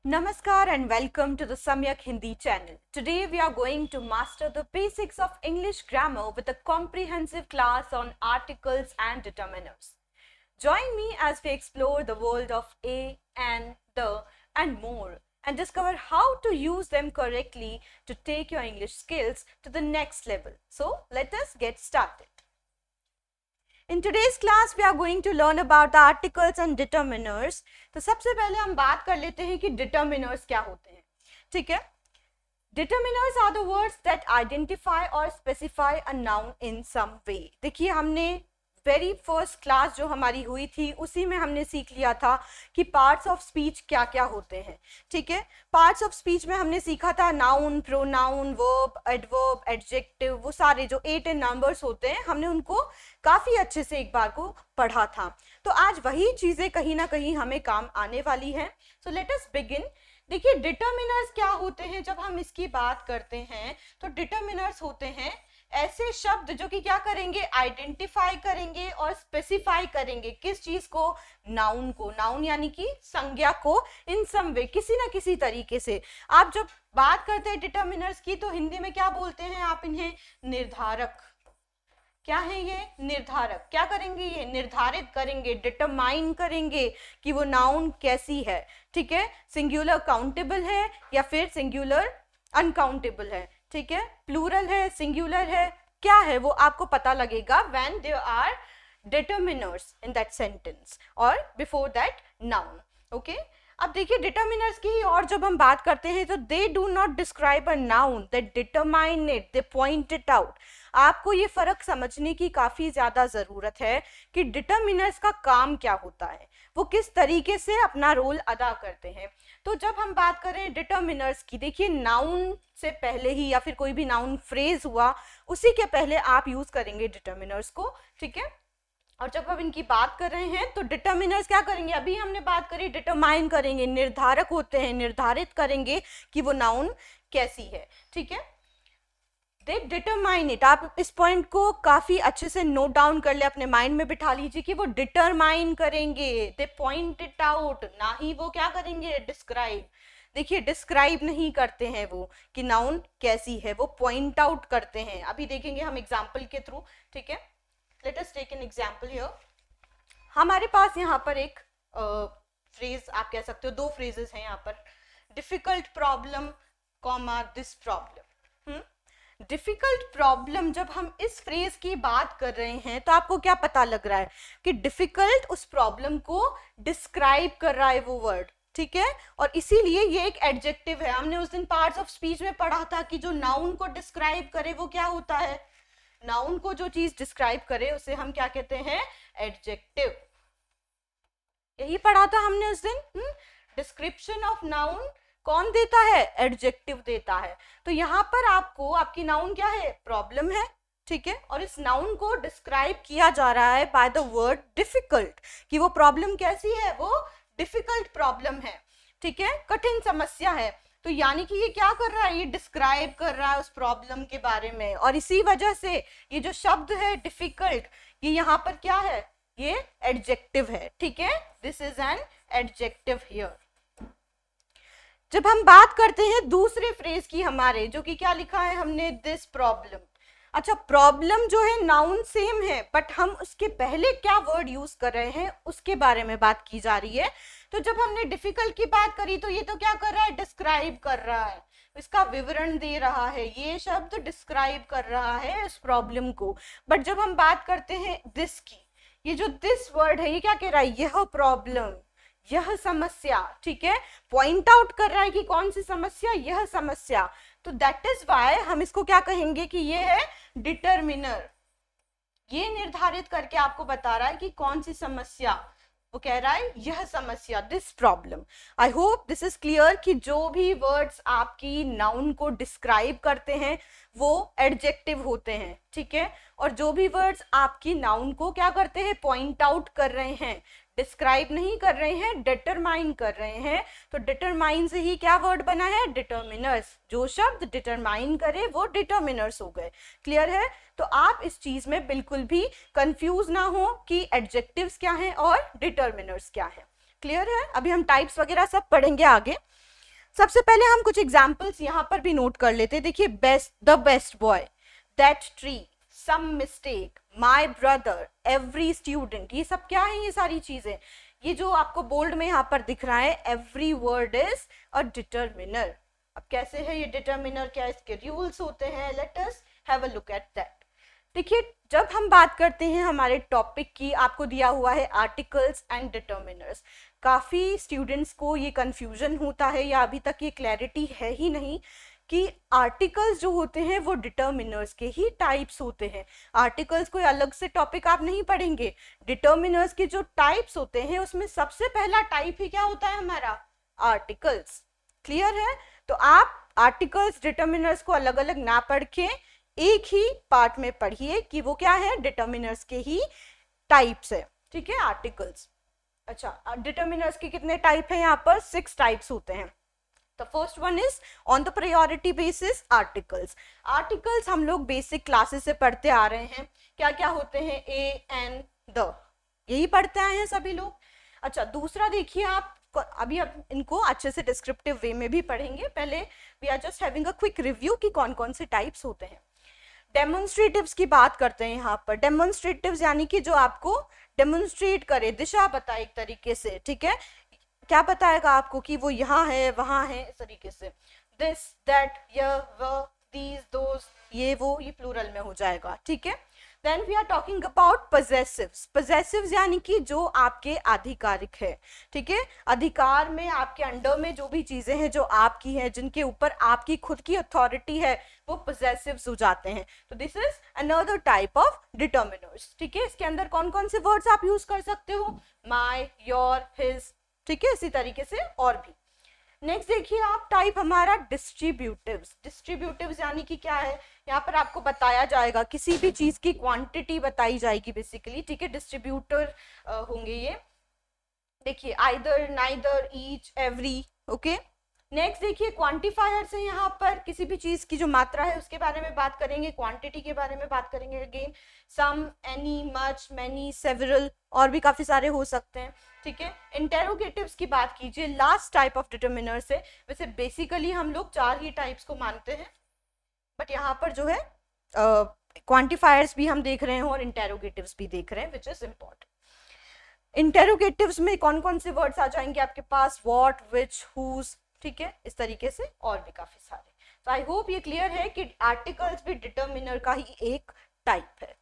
Namaskar and welcome to the Samyak Hindi channel. Today we are going to master the basics of English grammar with a comprehensive class on articles and determiners. Join me as we explore the world of a, and, the and more and discover how to use them correctly to take your English skills to the next level. So let us get started. In today's class we are going to learn about the articles and determiners. तो सबसे पहले हम बात कर लेते हैं कि determiners क्या होते हैं. ठीक है. Determiners are the words that identify or specify a noun in some way. देखिए हमने वेरी फर्स्ट क्लास जो हमारी हुई थी उसी में हमने सीख लिया था कि पार्ट्स ऑफ स्पीच क्या क्या होते हैं. ठीक है. पार्ट्स ऑफ स्पीच में हमने सीखा था noun, pronoun, verb, adverb, adjective, वो सारे जो 8 नंबर्स होते हैं हमने उनको काफ़ी अच्छे से एक बार को पढ़ा था. तो आज वही चीज़ें कहीं ना कहीं हमें काम आने वाली हैं. So let us begin. देखिए डिटर्मिनर्स क्या होते हैं. जब हम इसकी बात करते हैं तो डिटर्मिनर्स होते हैं ऐसे शब्द जो कि क्या करेंगे, आइडेंटिफाई करेंगे और स्पेसिफाई करेंगे. किस चीज को? नाउन को. नाउन यानी कि संज्ञा को इन सम वे, किसी ना किसी तरीके से. आप जब बात करते हैं डिटर्मिनर्स की तो हिंदी में क्या बोलते हैं आप इन्हें? निर्धारक. क्या है ये? निर्धारक. क्या करेंगे? ये निर्धारित करेंगे, डिटरमाइन करेंगे कि वो नाउन कैसी है. ठीक है. सिंगुलर काउंटेबल है या फिर सिंगुलर अनकाउंटेबल है. ठीक है. प्लूरल है, सिंगुलर है, क्या है वो आपको पता लगेगा when there are determiners in that sentence और बिफोर दैट नाउन. ओके. अब देखिए डिटर्मिनर्स की और जब हम बात करते हैं तो they do not describe a noun, they determine it, they point it out. आपको ये फर्क समझने की काफी ज्यादा जरूरत है कि डिटर्मिनर्स का काम क्या होता है, वो किस तरीके से अपना रोल अदा करते हैं. तो जब हम बात करें डिटर्मिनर्स की, देखिए नाउन से पहले ही या फिर कोई भी नाउन फ्रेज हुआ उसी के पहले आप यूज करेंगे डिटर्मिनर्स को. ठीक है. और जब हम इनकी बात कर रहे हैं तो डिटर्मिनर्स क्या करेंगे, अभी हमने बात करी डिटरमाइन करेंगे, निर्धारक होते हैं, निर्धारित करेंगे कि वो नाउन कैसी है. ठीक है. दे डिटरमाइन इट. आप इस पॉइंट को काफी अच्छे से नोट डाउन कर ले, अपने माइंड में बिठा लीजिए कि वो डिटरमाइन करेंगे. दे पॉइंट इट आउट, ना ही वो क्या करेंगे, डिस्क्राइब. देखिए डिस्क्राइब नहीं करते हैं वो कि नाउन कैसी है, वो पॉइंट आउट करते हैं. अभी देखेंगे हम एग्जाम्पल के थ्रू. ठीक है. Let us take an example here. हमारे पास यहाँ पर एक फ्रेज आप कह सकते हो, दो फ्रेजेस हैं यहाँ पर. Difficult problem comma this problem. Difficult problem. जब हम इस फ्रेज की बात कर रहे हैं तो आपको क्या पता लग रहा है कि डिफिकल्ट उस प्रॉब्लम को डिस्क्राइब कर रहा है वो वर्ड. ठीक है. और इसीलिए ये एक एडजेक्टिव है. हमने उस दिन पार्ट्स ऑफ स्पीच में पढ़ा था कि जो नाउन को डिस्क्राइब करे वो क्या होता है, नाउन को जो चीज डिस्क्राइब करे उसे हम क्या कहते हैं, एडजेक्टिव. यही पढ़ा था हमने उस दिन. डिस्क्रिप्शन ऑफ नाउन कौन देता है, एडजेक्टिव देता है. तो यहाँ पर आपको आपकी नाउन क्या है, प्रॉब्लम है. ठीक है. और इस नाउन को डिस्क्राइब किया जा रहा है बाय द वर्ड डिफिकल्ट, कि वो प्रॉब्लम कैसी है, वो डिफिकल्ट प्रॉब्लम है. ठीक है. कठिन समस्या है. तो यानी कि ये क्या कर रहा है, ये डिस्क्राइब कर रहा है उस प्रॉब्लम के बारे में. और इसी वजह से ये जो शब्द है डिफिकल्ट, ये यहाँ पर क्या है, ये एडजेक्टिव है. ठीक है. This is an adjective here. जब हम बात करते हैं दूसरे फ्रेज की हमारे, जो कि क्या लिखा है हमने, दिस प्रॉब्लम. अच्छा, प्रॉब्लम जो है नाउन सेम है बट हम उसके पहले क्या वर्ड यूज कर रहे हैं उसके बारे में बात की जा रही है. तो जब हमने डिफिकल्ट की बात करी तो ये तो क्या कर रहा है, डिस्क्राइब कर रहा है, इसका विवरण दे रहा है. ये शब्द डिस्क्राइब कर रहा है इस प्रॉब्लम को. बट जब हम बात करते हैं दिस की, ये जो दिस वर्ड है ये क्या कह रहा है, यह प्रॉब्लम, यह समस्या. ठीक है. पॉइंट आउट कर रहा है कि कौन सी समस्या, यह समस्या. तो दैट इज वाई हम इसको क्या कहेंगे कि ये है डिटर्मिनर. ये निर्धारित करके आपको बता रहा है कि कौन सी समस्या, वो कह रहा है यह समस्या, this problem. I hope this is clear कि जो भी वर्ड्स आपकी नाउन को डिस्क्राइब करते हैं वो एडजेक्टिव होते हैं. ठीक है. और जो भी वर्ड्स आपकी नाउन को क्या करते हैं, पॉइंट आउट कर रहे हैं, डिस्क्राइब नहीं कर रहे हैं, डिटरमाइन कर रहे हैं. तो डिटरमाइन से ही क्या वर्ड बना है, डिटर्मिनर्स. जो शब्द डिटरमाइन करे वो डिटर्मिनर्स हो गए. क्लियर है. तो आप इस चीज में बिल्कुल भी कंफ्यूज ना हो कि एडजेक्टिव्स क्या हैं और डिटर्मिनर्स क्या हैं. क्लियर है. अभी हम टाइप्स वगैरह सब पढ़ेंगे आगे. सबसे पहले हम कुछ एग्जाम्पल्स यहाँ पर भी नोट कर लेते हैं। देखिए, best, the best boy, that tree, some mistake, my brother, every student, ये सब क्या है? ये सारी चीजें, ये जो आपको बोल्ड में यहाँ पर दिख रहा है, every word is a determiner. अब कैसे है ये डिटर्मिनर, क्या इसके रूल्स होते हैं? Let us have a look at that. देखिए, जब हम बात करते हैं हमारे टॉपिक की, आपको दिया हुआ है आर्टिकल्स एंड डिटर्मिनर्स। काफ़ी स्टूडेंट्स को ये कंफ्यूजन होता है या अभी तक ये क्लैरिटी है ही नहीं कि आर्टिकल्स जो होते हैं वो डिटर्मिनर्स के ही टाइप्स होते हैं। आर्टिकल्स कोई अलग से टॉपिक आप नहीं पढ़ेंगे, डिटर्मिनर्स के जो टाइप्स होते हैं उसमें सबसे पहला टाइप ही क्या होता है हमारा? आर्टिकल्स। क्लियर है? तो आप आर्टिकल्स डिटर्मिनर्स को अलग अलग ना पढ़ के एक ही पार्ट में पढ़िए कि वो क्या है, डिटर्मिनर्स के ही टाइप्स है। ठीक है, आर्टिकल्स। अच्छा, डिटर्मिनर्स के कितने टाइप हैं? यहाँ पर 6 टाइप्स होते हैं। The first one is on the priority basis articles. Articles हम लोग बेसिक क्लासेस से पढ़ते आ रहे हैं। क्या क्या होते हैं? ए, एन, द, यही पढ़ते आए हैं सभी लोग। अच्छा, दूसरा देखिए, आप अभी हम इनको अच्छे से डिस्क्रिप्टिव वे में भी पढ़ेंगे। पहले we are just having a quick review कि कौन कौन से टाइप्स होते हैं। डेमोन्स्ट्रेटिव्स की बात करते हैं यहाँ पर। डेमोन्स्ट्रेटिव्स यानी कि जो आपको डेमोन्स्ट्रेट करे, दिशा बताए एक तरीके से। ठीक है, क्या बताएगा आपको कि वो यहाँ है, वहां है, इस तरीके से। दिस, दैट, यह, वह, दीज, दोज, ये वो, ये प्लूरल में हो जाएगा। ठीक है, then we are talking about possessives. Possessives यानी कि जो आपके आधिकारिक है। ठीक है, अधिकार में, आपके अंडर में जो भी चीजें हैं जो आपकी हैं, जिनके ऊपर आपकी खुद की अथॉरिटी है, वो पजेसिव्स हो जाते हैं। तो this is another type of determiners. ठीक है, इसके अंदर कौन कौन से वर्ड्स आप यूज कर सकते हो? माई, योर, हिज। ठीक है, इसी तरीके से और भी। नेक्स्ट देखिए आप, टाइप हमारा डिस्ट्रीब्यूटिव्स। डिस्ट्रीब्यूटिव्स यानी कि क्या है? यहाँ पर आपको बताया जाएगा, किसी भी चीज की क्वांटिटी बताई जाएगी बेसिकली। ठीक है, डिस्ट्रीब्यूटर होंगे ये। देखिए, either, neither, each, every. Okay, next देखिए, क्वांटिफायर्स है। यहाँ पर किसी भी चीज की जो मात्रा है उसके बारे में बात करेंगे, क्वांटिटी के बारे में बात करेंगे। अगेन, सम, एनी, मच, मैनी, सेवरल, और भी काफी सारे हो सकते हैं। ठीक है, इंटेरोगेटिव्स की बात कीजिए, लास्ट टाइप ऑफ डिटर्मिनर्स है। वैसे बेसिकली हम लोग 4 ही टाइप्स को मानते हैं, बट यहाँ पर जो है क्वांटिफायर्स भी हम देख रहे हैं और इंटेरोगेटिव्स भी देख रहे हैं, विच इज इंपॉर्टेंट। इंटेरोगेटिव्स में कौन कौन से वर्ड्स आ जाएंगे आपके पास? What, which, whose. ठीक है, इस तरीके से और भी काफी सारे। तो आई होप ये क्लियर है कि आर्टिकल्स भी डिटर्मिनर का ही एक टाइप है।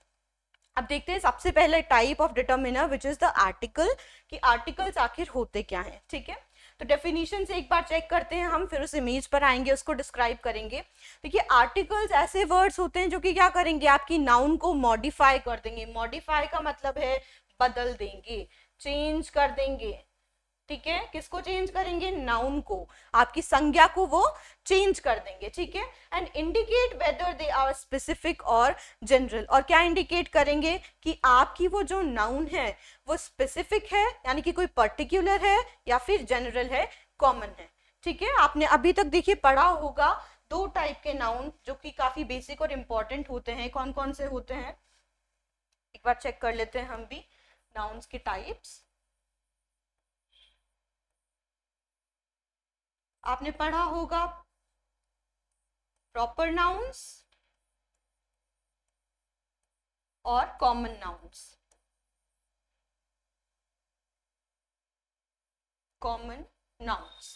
अब देखते हैं सबसे पहले type of determiner which is the article, कि आर्टिकल्स आखिर होते क्या हैं। ठीक है, तो डेफिनेशन से एक बार चेक करते हैं हम, फिर उस इमेज पर आएंगे, उसको डिस्क्राइब करेंगे। देखिए, आर्टिकल्स ऐसे वर्ड्स होते हैं जो कि क्या करेंगे, आपकी नाउन को मॉडिफाई कर देंगे। मॉडिफाई का मतलब है बदल देंगे, चेंज कर देंगे। ठीक है, किसको चेंज करेंगे? नाउन को, आपकी संज्ञा को वो चेंज कर देंगे। ठीक है, and indicate whether they are specific or general. और क्या इंडिकेट करेंगे? कि आपकी वो जो नाउन है वो स्पेसिफिक है, यानी कि कोई पर्टिकुलर है, या फिर जनरल है, कॉमन है। ठीक है, आपने अभी तक देखिए पढ़ा होगा 2 टाइप के नाउन जो कि काफी बेसिक और इंपॉर्टेंट होते हैं। कौन कौन से होते हैं एक बार चेक कर लेते हैं हम भी, नाउन्स के टाइप्स। आपने पढ़ा होगा प्रॉपर नाउन्स और कॉमन नाउन्स। कॉमन नाउन्स,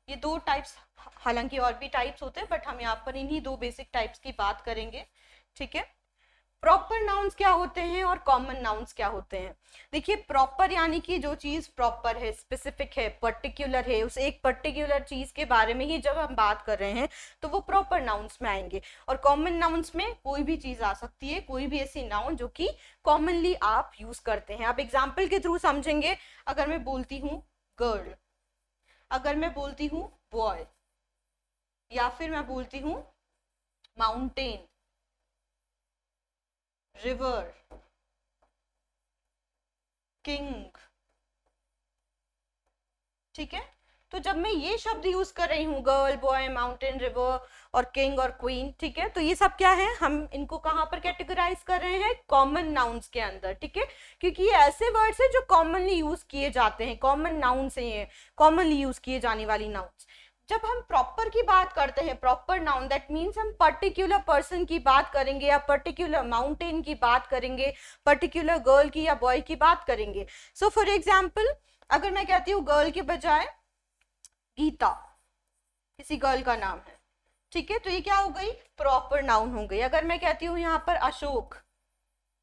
ये 2 टाइप्स, हालांकि और भी टाइप्स होते हैं, बट हम यहाँ पर इन्हीं 2 बेसिक टाइप्स की बात करेंगे। ठीक है, प्रॉपर नाउन्स क्या होते हैं और कॉमन नाउन्स क्या होते हैं? देखिए, प्रॉपर यानी कि जो चीज प्रॉपर है, स्पेसिफिक है, पर्टिकुलर है, उस एक पर्टिकुलर चीज के बारे में ही जब हम बात कर रहे हैं तो वो प्रॉपर नाउन्स में आएंगे। और कॉमन नाउन्स में कोई भी चीज आ सकती है, कोई भी ऐसी नाउन जो कि कॉमनली आप यूज करते हैं। आप एग्जाम्पल के थ्रू समझेंगे। अगर मैं बोलती हूँ गर्ल, अगर मैं बोलती हूँ बॉय, या फिर मैं बोलती हूँ माउंटेन, रिवर, किंग। ठीक है, तो जब मैं ये शब्द यूज कर रही हूँ, गर्ल, बॉय, माउंटेन, रिवर और किंग और क्वीन, ठीक है, तो ये सब क्या है, हम इनको कहाँ पर कैटेगराइज कर रहे हैं? कॉमन नाउन्स के अंदर। ठीक है, क्योंकि ये ऐसे वर्ड्स हैं जो कॉमनली यूज किए जाते हैं, कॉमन नाउन्स हैं, ये कॉमनली यूज किए जाने वाली नाउन्स। जब हम प्रॉपर की बात करते हैं, प्रॉपर नाउन, दैट मीन्स हम पर्टिकुलर पर्सन की बात करेंगे या पर्टिकुलर माउंटेन की बात करेंगे, पर्टिकुलर गर्ल की या बॉय की बात करेंगे. सो फॉर एग्जाम्पल अगर मैं कहती हूँ गर्ल के बजाय गीता, किसी गर्ल का नाम है, ठीक है, तो ये क्या हो गई, प्रॉपर नाउन हो गई. अगर मैं कहती हूँ यहाँ पर अशोक,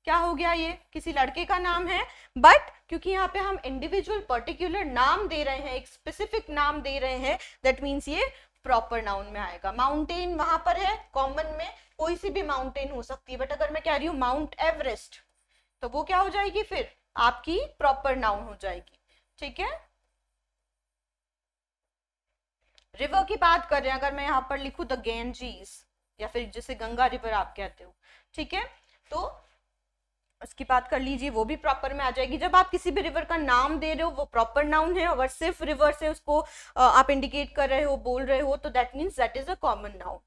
क्या हो गया, ये किसी लड़के का नाम है, बट क्योंकि यहाँ पे हम इंडिविजुअल पर्टिकुलर नाम दे रहे हैं, एक स्पेसिफिक नाम दे रहे हैं, दैट मीन्स ये प्रॉपर नाउन में आएगा. माउंटेन वहां पर है, कॉमन में कोई सी भी माउंटेन हो सकती है, बट अगर मैं कह रही हूँ माउंट एवरेस्ट, तो वो क्या हो जाएगी, फिर आपकी प्रॉपर नाउन हो जाएगी. ठीक है. रिवर की बात कर रहे हैं, अगर मैं यहाँ पर लिखूं द गेंजीज, या फिर जैसे गंगा रिवर आप कहते हो, ठीक है, तो उसकी बात कर लीजिए, वो भी प्रॉपर में आ जाएगी. जब आप किसी भी रिवर का नाम दे रहे हो वो प्रॉपर नाउन है, अगर सिर्फ रिवर से उसको आप इंडिकेट कर रहे हो, बोल रहे हो, तो that means that is a common noun.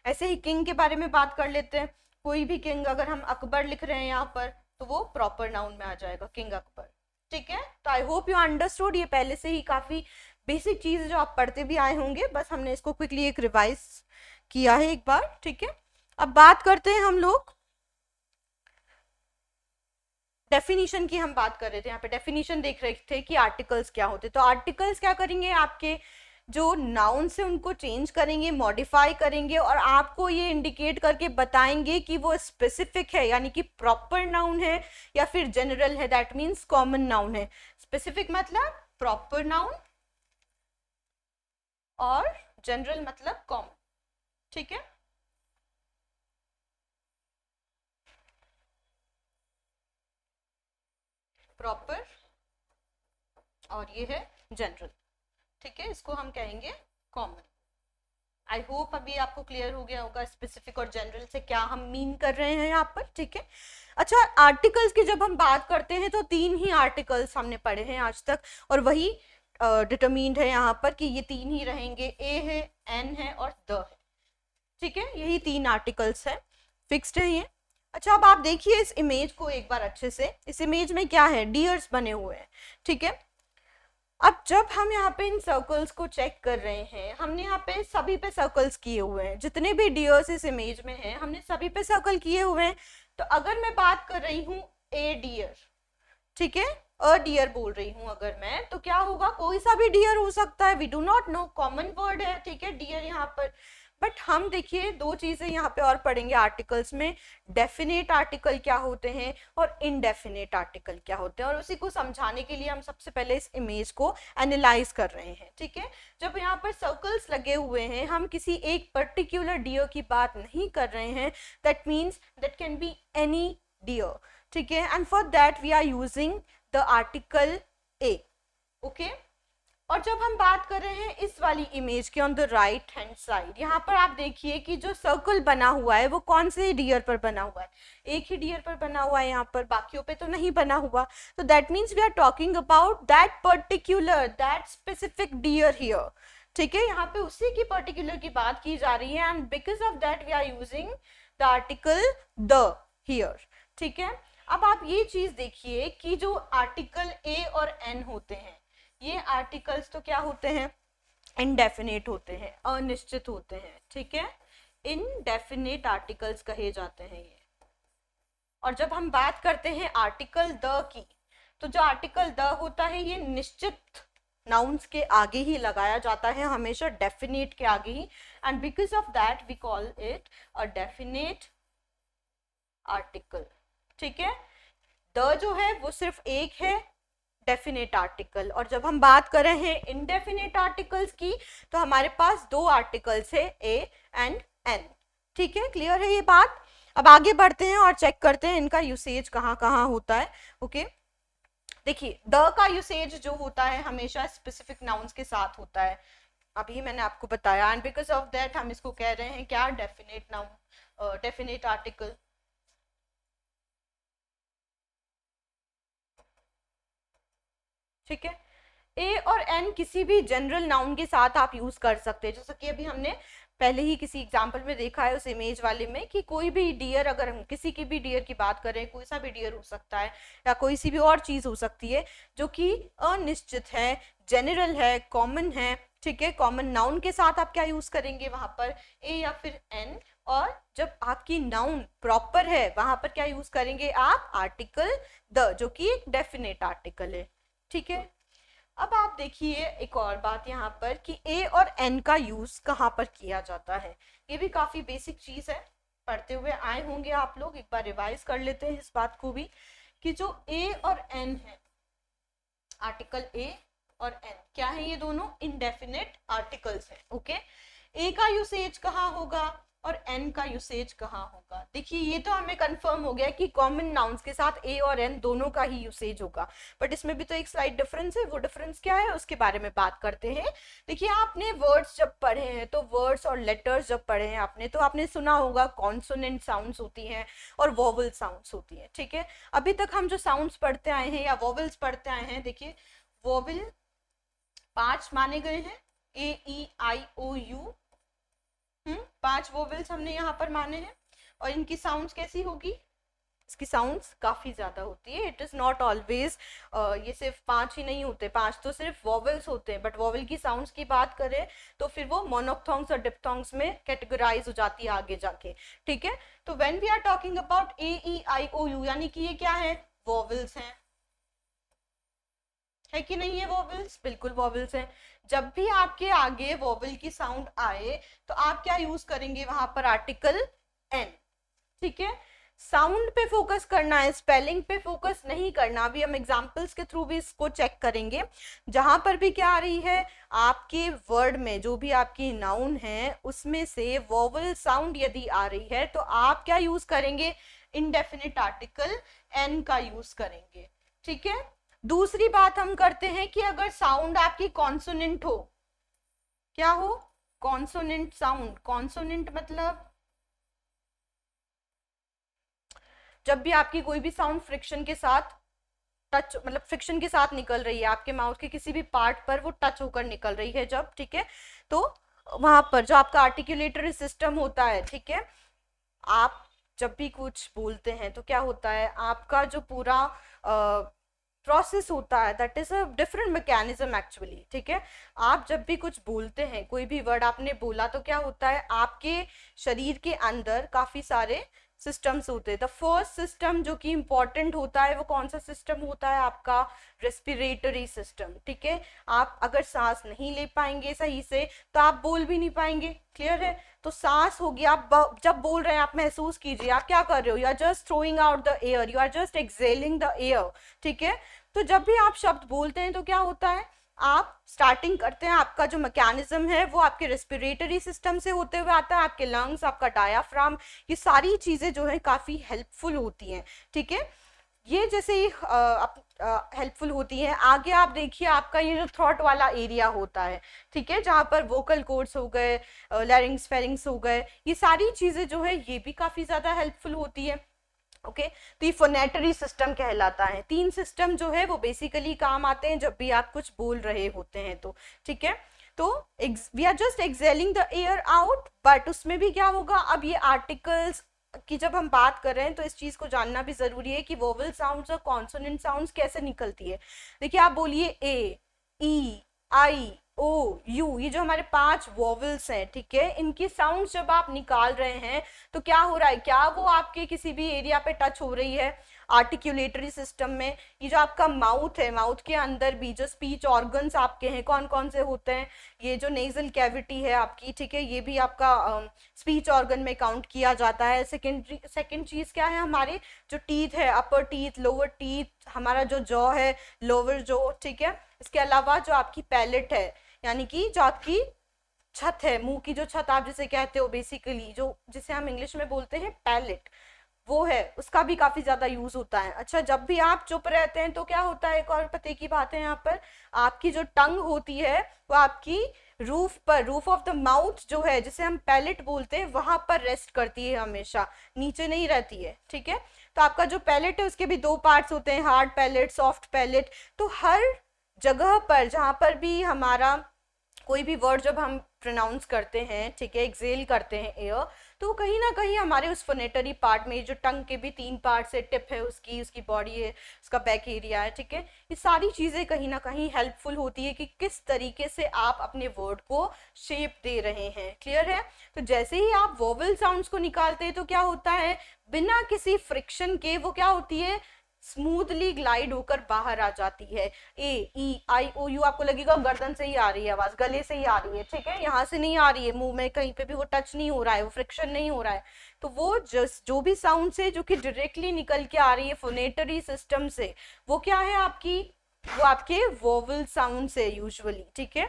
ऐसे ही किंग के बारे में बात कर लेते हैं. कोई भी किंग, अगर हम अकबर लिख रहे हैं यहाँ पर, तो वो प्रॉपर नाउन में आ जाएगा, किंग अकबर. ठीक है. तो आई होप यू अंडरस्टूड. ये पहले से ही काफी बेसिक चीज जो आप पढ़ते भी आए होंगे, बस हमने इसको क्विकली एक रिवाइज किया है एक बार. ठीक है. अब बात करते हैं हम लोग डेफिनेशन की. हम बात कर रहे थे, यहाँ पे डेफिनेशन देख रहे थे कि आर्टिकल्स क्या होते. तो आर्टिकल्स क्या करेंगे, आपके जो नाउन से उनको चेंज करेंगे, मॉडिफाई करेंगे, और आपको ये इंडिकेट करके बताएंगे कि वो स्पेसिफिक है, यानी कि प्रॉपर नाउन है या फिर जनरल है, दैट मीन्स कॉमन नाउन है. स्पेसिफिक मतलब प्रॉपर नाउन और जनरल मतलब कॉमन. ठीक है. प्रॉपर और ये है जनरल. ठीक है. इसको हम कहेंगे कॉमन. आई होप अभी आपको क्लियर हो गया होगा स्पेसिफिक और जनरल से क्या हम मीन कर रहे हैं यहाँ पर. ठीक है. अच्छा, आर्टिकल्स की जब हम बात करते हैं तो 3 ही आर्टिकल्स हमने पढ़े हैं आज तक, और वही डिटरमिन्ड है यहाँ पर कि ये 3 ही रहेंगे, ए है, एन है और द है. ठीक है. यही 3 आर्टिकल्स है, फिक्स्ड है ये. अच्छा, अब आप देखिए इस इमेज को एक बार अच्छे से. इस इमेज में क्या है, डियर्स बने हुए हैं. ठीक है. अब जब हम यहाँ पे इन सर्कल्स को चेक कर रहे हैं, हमने यहाँ पे सभी पे सर्कल्स किए हुए हैं, जितने भी डियर्स इस इमेज में हैं हमने सभी पे सर्कल किए हुए हैं. तो अगर मैं बात कर रही हूँ ए डियर, ठीक है, अ डियर बोल रही हूँ अगर मैं, तो क्या होगा, कोई सा भी डियर हो सकता है, we do not know, common word है. ठीक है, डियर यहाँ पर. बट हम देखिए 2 चीजें यहाँ पे और पढ़ेंगे आर्टिकल्स में, डेफिनेट आर्टिकल क्या होते हैं और इनडेफिनेट आर्टिकल क्या होते हैं, और उसी को समझाने के लिए हम सबसे पहले इस इमेज को एनालाइज कर रहे हैं. ठीक है. जब यहाँ पर सर्कल्स लगे हुए हैं, हम किसी एक पर्टिकुलर डियर की बात नहीं कर रहे हैं, that means that can be any deer. ठीक है. And for that we are using the article a. Okay. और जब हम बात कर रहे हैं इस वाली इमेज के on the right hand side, यहाँ पर आप देखिए कि जो सर्कल बना हुआ है वो कौन से डियर पर बना हुआ है, एक ही डियर पर बना हुआ है, यहाँ पर बाकियों पे तो नहीं बना हुआ. तो that means we are talking about that particular, that specific deer here. ठीक है. यहाँ पे उसी की पर्टिकुलर की बात की जा रही है, and because of that we are using the article the here. ठीक है. अब आप ये चीज देखिए कि जो आर्टिकल ए और एन होते हैं, ये आर्टिकल्स तो क्या होते हैं, इनडेफिनेट होते हैं, अनिश्चित होते हैं. ठीक है. इनडेफिनेट आर्टिकल्स कहे जाते हैं ये. और जब हम बात करते हैं आर्टिकल द की, तो जो आर्टिकल द होता है ये निश्चित नाउन्स के आगे ही लगाया जाता है, हमेशा डेफिनेट के आगे ही, and because of that we call it a definite article. ठीक है. द जो है वो सिर्फ एक है, डेफिनेट आर्टिकल. और जब हम बात कर रहे हैं इनडेफिनेट आर्टिकल्स की, तो हमारे पास 2 आर्टिकल्स है, ए एंड एन. ठीक है. क्लियर है ये बात. अब आगे बढ़ते हैं और चेक करते हैं इनका यूसेज कहाँ कहाँ होता है. ओके. देखिए द का यूसेज जो होता है हमेशा स्पेसिफिक नाउन्स के साथ होता है, अभी मैंने आपको बताया, एंड बिकॉज ऑफ दैट हम इसको कह रहे हैं क्या, डेफिनेट नाउन, डेफिनेट आर्टिकल. ठीक है. ए और एन किसी भी जनरल नाउन के साथ आप यूज कर सकते हैं, जैसा कि अभी हमने पहले ही किसी एग्जाम्पल में देखा है उस इमेज वाले में, कि कोई भी डियर, अगर हम किसी की भी डियर की बात करें, कोई सा भी डियर हो सकता है या कोई सी भी और चीज हो सकती है जो कि अनिश्चित है, जनरल है, कॉमन है, ठीक है, कॉमन नाउन के साथ आप क्या यूज करेंगे वहां पर, ए या फिर एन, और जब आपकी नाउन प्रॉपर है वहां पर क्या यूज करेंगे आप, आर्टिकल द, जो कि एक डेफिनेट आर्टिकल है। ठीक है, अब आप देखिए एक और बात यहाँ पर कि ए और एन का यूज कहाँ पर किया जाता है। ये भी काफी बेसिक चीज है, पढ़ते हुए आए होंगे आप लोग, एक बार रिवाइज कर लेते हैं इस बात को भी, कि जो ए और एन है, आर्टिकल ए और एन क्या है, ये दोनों इंडेफिनेट आर्टिकल्स हैं। ओके, ए का यूसेज कहाँ होगा और एन का यूसेज कहाँ होगा। देखिए ये तो हमें कंफर्म हो गया कि कॉमन नाउन्स के साथ ए और एन दोनों का ही यूसेज होगा, बट इसमें भी तो एक स्लाइट डिफरेंस है। वो डिफरेंस क्या है उसके बारे में बात करते हैं। देखिए आपने वर्ड्स जब पढ़े हैं, तो वर्ड्स और लेटर्स जब पढ़े हैं आपने, तो आपने सुना होगा कॉन्सोनेंट साउंड्स होती हैं और वोवल साउंड्स होती हैं। ठीक है, अभी तक हम जो साउंड्स पढ़ते आए हैं या वोवल्स पढ़ते आए हैं, देखिए वोवल 5 माने गए हैं, ए e i o you, 5 vowels हमने यहाँ पर माने हैं। और इनकी साउंड्स कैसी होगी, इसकी साउंड्स काफी ज्यादा होती है। इट इज नॉट ऑलवेज, ये सिर्फ 5 ही नहीं होते, 5 तो सिर्फ वोवेल्स होते हैं, बट वोवेल की साउंड्स की बात करें तो फिर वो मोनोफ्थोंग्स और डिप्थोंग्स में कैटेगराइज हो जाती है आगे जाके। ठीक है, तो when we are talking about a e i o u, यानी कि ये क्या है, वोवेल्स हैं, है कि नहीं, है वोवेल्स, बिल्कुल वोवेल्स हैं। जब भी आपके आगे वोवेल की साउंड आए तो आप क्या यूज करेंगे वहां पर, आर्टिकल एन। ठीक है, साउंड पे फोकस करना है, स्पेलिंग पे फोकस नहीं करना। अभी हम एग्जांपल्स के थ्रू भी इसको चेक करेंगे। जहां पर भी क्या आ रही है, आपके वर्ड में जो भी आपकी नाउन है उसमें से वोवेल साउंड यदि आ रही है तो आप क्या यूज करेंगे, इंडेफिनिट आर्टिकल एन का यूज करेंगे। ठीक है, दूसरी बात हम करते हैं कि अगर साउंड आपकी कॉन्सोनेंट हो, क्या हो, कॉन्सोनेंट साउंड। कॉन्सोनेंट मतलब जब भी आपकी कोई भी साउंड फ्रिक्शन के साथ टच, मतलब फ्रिक्शन के साथ निकल रही है, आपके माउथ के किसी भी पार्ट पर वो टच होकर निकल रही है जब, ठीक है, तो वहां पर जो आपका आर्टिकुलेटरी सिस्टम होता है, ठीक है, आप जब भी कुछ बोलते हैं तो क्या होता है, आपका जो पूरा प्रोसेस होता है, that is a different mechanism actually. ठीक है, आप जब भी कुछ बोलते हैं, कोई भी वर्ड आपने बोला, तो क्या होता है, आपके शरीर के अंदर काफी सारे सिस्टम्स होते हैं। द फर्स्ट सिस्टम जो कि इंपॉर्टेंट होता है वो कौन सा सिस्टम होता है, आपका रेस्पिरेटरी सिस्टम। ठीक है, आप अगर सांस नहीं ले पाएंगे सही से तो आप बोल भी नहीं पाएंगे। क्लियर है, तो सांस होगी, आप जब बोल रहे हैं आप महसूस कीजिए आप क्या कर रहे हो, you are just throwing out the air, you are just exhaling the air. ठीक है, तो जब भी आप शब्द बोलते हैं तो क्या होता है, आप स्टार्टिंग करते हैं, आपका जो मैकेनिज्म है वो आपके रेस्पिरेटरी सिस्टम से होते हुए आता है, आपके लंग्स, आपका डायाफ्राम, ये सारी चीजें जो है काफी हेल्पफुल होती हैं। ठीक है, ये जैसे ही हेल्पफुल होती है, आगे आप देखिए आपका ये जो थ्रॉट वाला एरिया होता है, ठीक है, जहाँ पर वोकल कोर्ड्स हो गए, लैरिंग्स फेरिंग्स हो गए, ये सारी चीजें जो है ये भी काफी ज्यादा हेल्पफुल होती है। ओके, तो ये फोनेटरी सिस्टम कहलाता है। 3 सिस्टम जो है वो बेसिकली काम आते हैं जब भी आप कुछ बोल रहे होते हैं तो। ठीक है, तो we are just exhaling the air out, but उसमें भी क्या होगा, अब ये आर्टिकल्स की जब हम बात कर रहे हैं तो इस चीज को जानना भी जरूरी है कि वोवल साउंड्स और कॉन्सोनेंट साउंड्स कैसे निकलती है। देखिए आप बोलिए ए, ई, आई, ओ, यू, ये जो हमारे 5 वोवल्स हैं, ठीक है, इनकी साउंड्स जब आप निकाल रहे हैं तो क्या हो रहा है, क्या वो आपके किसी भी एरिया पे टच हो रही है, आर्टिकुलेटरी सिस्टम में। ये जो आपका माउथ है, माउथ के अंदर भी जो स्पीच ऑर्गन्स आपके हैं कौन कौन से होते हैं, ये जो नेजल कैविटी है आपकी, ठीक है, ये भी आपका स्पीच ऑर्गन में काउंट किया जाता है। सेकेंड चीज क्या है, हमारे जो टीथ है, अपर टीथ, लोअर टीथ, हमारा जो जॉ है, लोअर जॉ, ठीक है, इसके अलावा जो आपकी पैलेट है, यानी कि जो आपकी छत है, मुंह की जो छत आप जिसे कहते हो, बेसिकली जो जिसे हम इंग्लिश में बोलते हैं पैलेट, वो है, उसका भी काफी ज्यादा यूज होता है। अच्छा, जब भी आप चुप रहते हैं तो क्या होता है, एक और पते की बात है यहाँ पर, आपकी जो टंग होती है वो आपकी रूफ पर, रूफ ऑफ द माउथ जो है, जिसे हम पैलेट बोलते हैं, वहां पर रेस्ट करती है, हमेशा नीचे नहीं रहती है। ठीक है, तो आपका जो पैलेट है उसके भी 2 पार्ट्स होते हैं, हार्ड पैलेट, सॉफ्ट पैलेट। तो हर जगह पर जहां पर भी हमारा कोई भी वर्ड जब हम प्रोनाउंस करते हैं, ठीक है, एक्सेल करते हैं एयर, तो कहीं ना कहीं हमारे उस फोनेटरी पार्ट में, जो टंग के भी 3 पार्ट्स है, टिप है उसकी, उसकी बॉडी है, उसका बैक एरिया है, ठीक है, ये सारी चीज़ें कहीं ना कहीं हेल्पफुल होती है कि किस तरीके से आप अपने वर्ड को शेप दे रहे हैं। क्लियर है? तो जैसे ही आप वोवल साउंड्स को निकालते हैं तो क्या होता है, बिना किसी फ्रिक्शन के वो क्या होती है, स्मूथली ग्लाइड होकर बाहर आ जाती है। ए, ई, आई, ओ, यू आपको लगेगा गर्दन से ही आ रही है आवाज, गले से ही आ रही है, ठीक है, यहाँ से नहीं आ रही है, मुंह में कहीं पे भी वो टच नहीं हो रहा है, वो फ्रिक्शन नहीं हो रहा है। तो वो जो भी साउंड है जो कि डायरेक्टली निकल के आ रही है फोनेटरी सिस्टम से, वो क्या है आपकी, वो आपके वोवल साउंड है यूजुअली, ठीक है।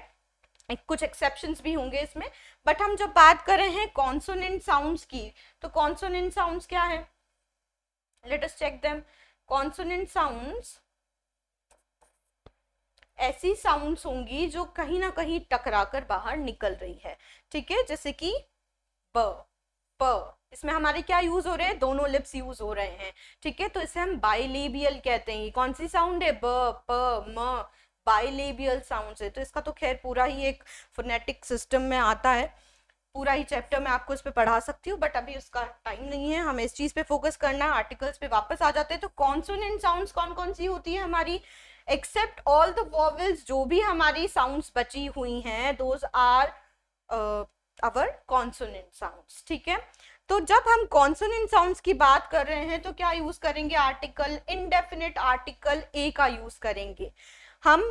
कुछ एक्सेप्शंस भी होंगे इसमें, बट हम जब बात कर रहे हैं कॉन्सोनेंट साउंड्स की, तो कॉन्सोनेंट साउंड्स क्या है, let us check them. Consonant sounds ऐसी साउंड्स होंगी जो कहीं ना कहीं टकरा कर बाहर निकल रही है, ठीक है, जैसे कि ब, प, इसमें हमारे क्या यूज हो रहे हैं, दोनों लिप्स यूज हो रहे हैं, ठीक है, तो इसे हम बाइलेबियल कहते हैं। कौन सी साउंड है, ब, प, म, बाइलेबियल साउंड्स है। तो इसका तो खैर पूरा ही एक फोनेटिक सिस्टम में आता है, पूरा ही चैप्टर मैं आपको इस पे पढ़ा सकती हूँ, बट अभी उसका टाइम नहीं है, हमें इस चीज पे फोकस करना है। आर्टिकल्स पे वापस आ जाते हैं। तो कॉन्सोनेंट साउंड्स कौन कौन सी होती है हमारी, एक्सेप्ट ऑल द वॉवेल्स, जो भी हमारी साउंड्स बची हुई हैं, those are our consonant sounds, ठीक है। तो जब हम कॉन्सोनेंट साउंड्स की बात कर रहे हैं तो क्या यूज करेंगे, आर्टिकल, इनडेफिनिट आर्टिकल ए का यूज करेंगे। हम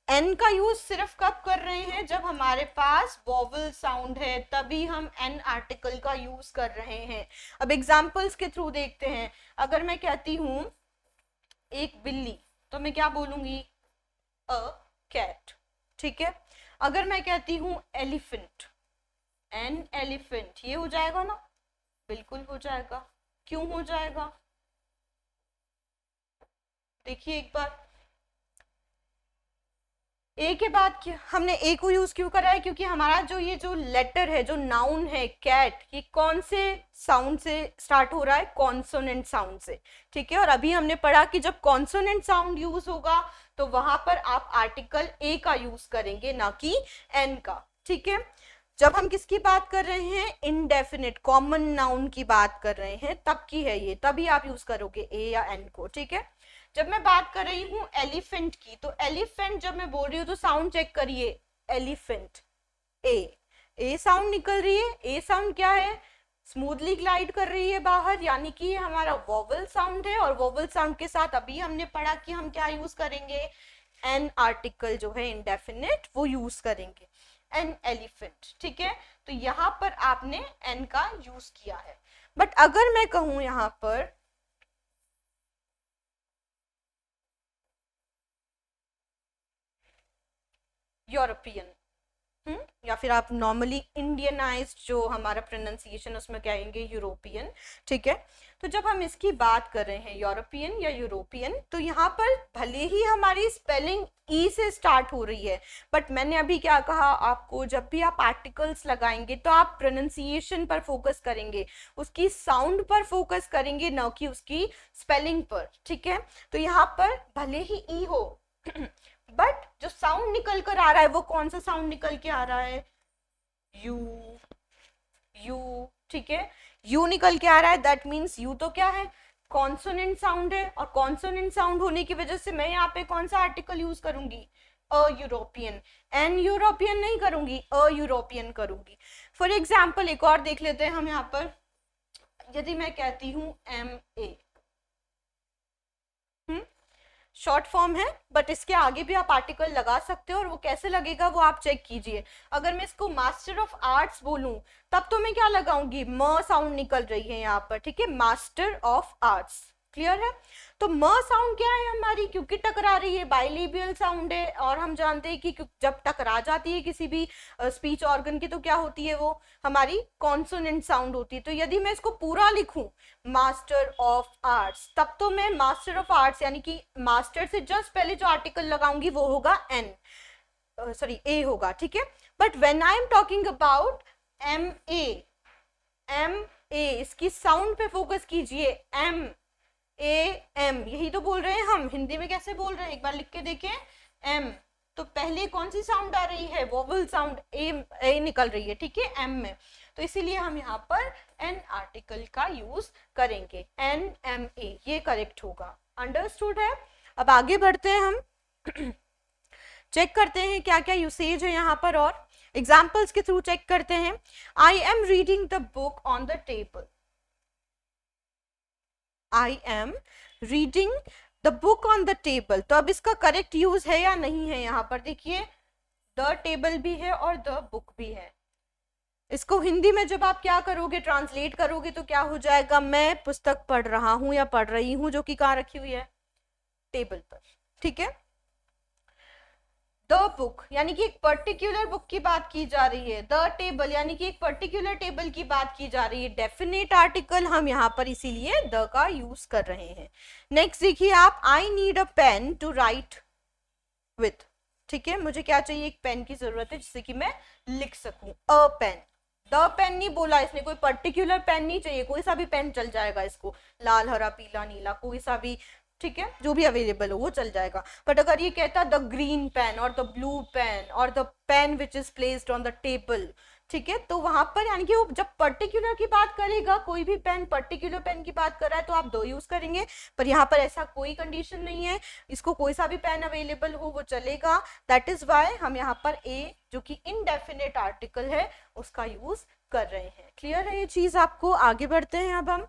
एन का यूज सिर्फ कब कर रहे हैं, जब हमारे पास वॉवल साउंड है, तभी हम एन आर्टिकल का यूज कर रहे हैं। अब एग्जांपल्स के थ्रू देखते हैं। अगर मैं कहती हूं एक बिल्ली, तो मैं क्या बोलूंगी, अ कैट, ठीक है। अगर मैं कहती हूं एलिफेंट, एन एलिफेंट, ये हो जाएगा ना, बिल्कुल हो जाएगा। क्यों हो जाएगा, देखिए एक बार, ए के बाद हमने ए को यूज क्यों करा है, क्योंकि हमारा जो ये जो लेटर है, जो नाउन है कैट, ये कौन से साउंड से स्टार्ट हो रहा है, कॉन्सोनेंट साउंड से, ठीक है। और अभी हमने पढ़ा कि जब कॉन्सोनेंट साउंड यूज होगा तो वहां पर आप आर्टिकल ए का यूज करेंगे, ना कि एन का, ठीक है। जब हम किसकी बात कर रहे हैं, इनडेफिनिट कॉमन नाउन की बात कर रहे हैं, तब की है ये, तभी आप यूज करोगे ए या एन को, ठीक है। जब मैं बात कर रही हूँ एलिफेंट की, तो एलिफेंट जब मैं बोल रही हूँ तो साउंड चेक करिए, एलिफेंट, ए साउंड निकल रही है। ए साउंड क्या है, स्मूथली ग्लाइड कर रही है बाहर, यानी कि ये हमारा वोवल साउंड है। और वोवल साउंड के साथ अभी हमने पढ़ा कि हम क्या यूज करेंगे, एन आर्टिकल जो है इंडेफिनिट, वो यूज करेंगे, एन एलिफेंट, ठीक है। तो यहाँ पर आपने एन का यूज किया है। बट अगर मैं कहूं यहाँ पर यूरोपियन, या फिर आप नॉर्मली इंडियनाइज्ड जो हमारा प्रोनाउंसिएशन उसमें कहेंगे यूरोपियन, ठीक है। तो जब हम इसकी बात कर रहे हैं यूरोपियन या यूरोपियन, तो यहाँ पर भले ही हमारी स्पेलिंग ई से स्टार्ट हो रही है, बट मैंने अभी क्या कहा आपको, जब भी आप आर्टिकल्स लगाएंगे तो आप प्रोनाउंसिएशन पर फोकस करेंगे, उसकी साउंड पर फोकस करेंगे, ना कि उसकी स्पेलिंग पर, ठीक है। तो यहाँ पर भले ही ई हो बट जो साउंड निकल कर आ रहा है वो कौन सा साउंड निकल के आ रहा है, यू, यू, ठीक है, यू निकल के आ रहा है। दैट मीन्स यू तो क्या है, कॉन्सोनेंट साउंड है, और कॉन्सोनेंट साउंड होने की वजह से मैं यहाँ पे कौन सा आर्टिकल यूज करूंगी, अ यूरोपियन, एन यूरोपियन नहीं करूंगी, अ यूरोपियन करूंगी। फॉर एग्जाम्पल एक और देख लेते हैं हम यहाँ पर, यदि मैं कहती हूं एम ए, शॉर्ट फॉर्म है, बट इसके आगे भी आप आर्टिकल लगा सकते हो, और वो कैसे लगेगा वो आप चेक कीजिए। अगर मैं इसको मास्टर ऑफ आर्ट्स बोलूं, तब तो मैं क्या लगाऊंगी, म साउंड निकल रही है यहाँ पर, ठीक है, मास्टर ऑफ आर्ट्स, क्लियर है। तो म साउंड क्या है हमारी, क्योंकि टकरा रही है, बाइलेबियल साउंड है, और हम जानते हैं कि जब टकरा जाती है किसी भी स्पीच ऑर्गन की, तो क्या होती है, वो हमारी कॉन्सोनेंट साउंड होती है। तो यदि मैं इसको पूरा लिखूं, मास्टर ऑफ आर्ट्स, तब तो मैं मास्टर ऑफ आर्ट्स यानी कि मास्टर से जस्ट पहले जो आर्टिकल लगाऊंगी वो होगा एन, सॉरी ए होगा, ठीक है। But when I am talking about M A, M A, इसकी साउंड पे फोकस कीजिए, एम ए एम, यही तो बोल रहे हैं हम, हिंदी में कैसे बोल रहे हैं, एक बार लिख के देखें, एम, तो पहले कौन सी साउंड आ रही है, वोवल साउंड, ए निकल रही है, ठीक है, एम में। तो इसीलिए हम यहाँ पर एन आर्टिकल का यूज करेंगे, NMA, ये करेक्ट होगा। अंडरस्टूड है। अब आगे बढ़ते हैं हम चेक करते हैं क्या क्या यूसेज है यहाँ पर और एग्जाम्पल्स के थ्रू चेक करते हैं। I am reading the book on the table, I am reading the book on the table, तो अब इसका करेक्ट यूज है या नहीं है, यहाँ पर देखिए द टेबल भी है और द बुक भी है। इसको हिंदी में जब आप क्या करोगे, ट्रांसलेट करोगे तो क्या हो जाएगा, मैं पुस्तक पढ़ रहा हूं या पढ़ रही हूं, जो कि कहाँ रखी हुई है, टेबल पर। ठीक है, द बुक यानी कि एक पर्टिकुलर बुक की बात की जा रही है, द टेबल यानी कि एक पर्टिकुलर टेबल की बात की जा रही है। डेफिनेट आर्टिकल हम यहाँ पर इसीलिए द का यूज कर रहे हैं। नेक्स्ट देखिए आप, I need a pen to write with, ठीक है, मुझे क्या चाहिए, एक पेन की जरूरत है जिससे कि मैं लिख सकूं, अ पेन, द पेन नहीं बोला इसने, कोई पर्टिकुलर पेन नहीं चाहिए, कोई सा भी पेन चल जाएगा इसको, लाल हरा पीला नीला कोई सा भी, ठीक है, जो भी अवेलेबल हो वो चल जाएगा। बट अगर ये कहता द ग्रीन पेन और द ब्लू पेन और the pen which is placed on the table, ठीक है, तो वहां पर यानी कि वो जब पर्टिकुलर की बात करेगा, कोई भी पेन पर्टिकुलर पेन की बात कर रहा है तो आप दो यूज करेंगे, पर यहाँ पर ऐसा कोई कंडीशन नहीं है, इसको कोई सा भी पेन अवेलेबल हो वो चलेगा। दैट इज वाई हम यहाँ पर ए जो कि इनडेफिनेट आर्टिकल है उसका यूज कर रहे हैं। क्लियर है ये चीज आपको? आगे बढ़ते हैं अब हम।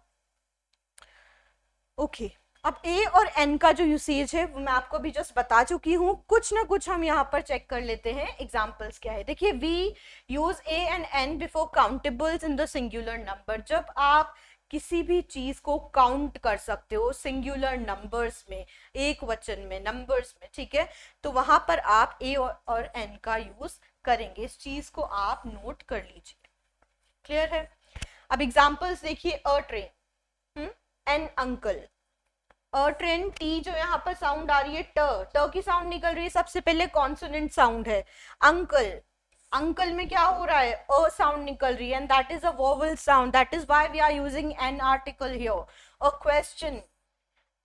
ओके, अब ए और एन का जो यूसेज है वो मैं आपको अभी जस्ट बता चुकी हूँ, कुछ ना कुछ हम यहाँ पर चेक कर लेते हैं। एग्जाम्पल्स क्या है, देखिए, we use a and an before countables in the singular number. जब आप किसी भी चीज को काउंट कर सकते हो सिंगुलर नंबर्स में, एक वचन में, नंबर्स में, ठीक है, तो वहां पर आप ए और एन का यूज करेंगे। इस चीज को आप नोट कर लीजिए। क्लियर है? अब एग्जाम्पल्स देखिए, अ train, an uncle, a train, T जो यहाँ पर साउंड आ रही है, ट की साउंड निकल रही है, सबसे पहले कॉन्सोनेंट साउंड है। अंकल, अंकल में क्या हो रहा है, अ साउंड निकल रही है, and that is a vowel sound, that is why we are using an article here. A question,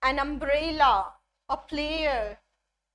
an umbrella, a player.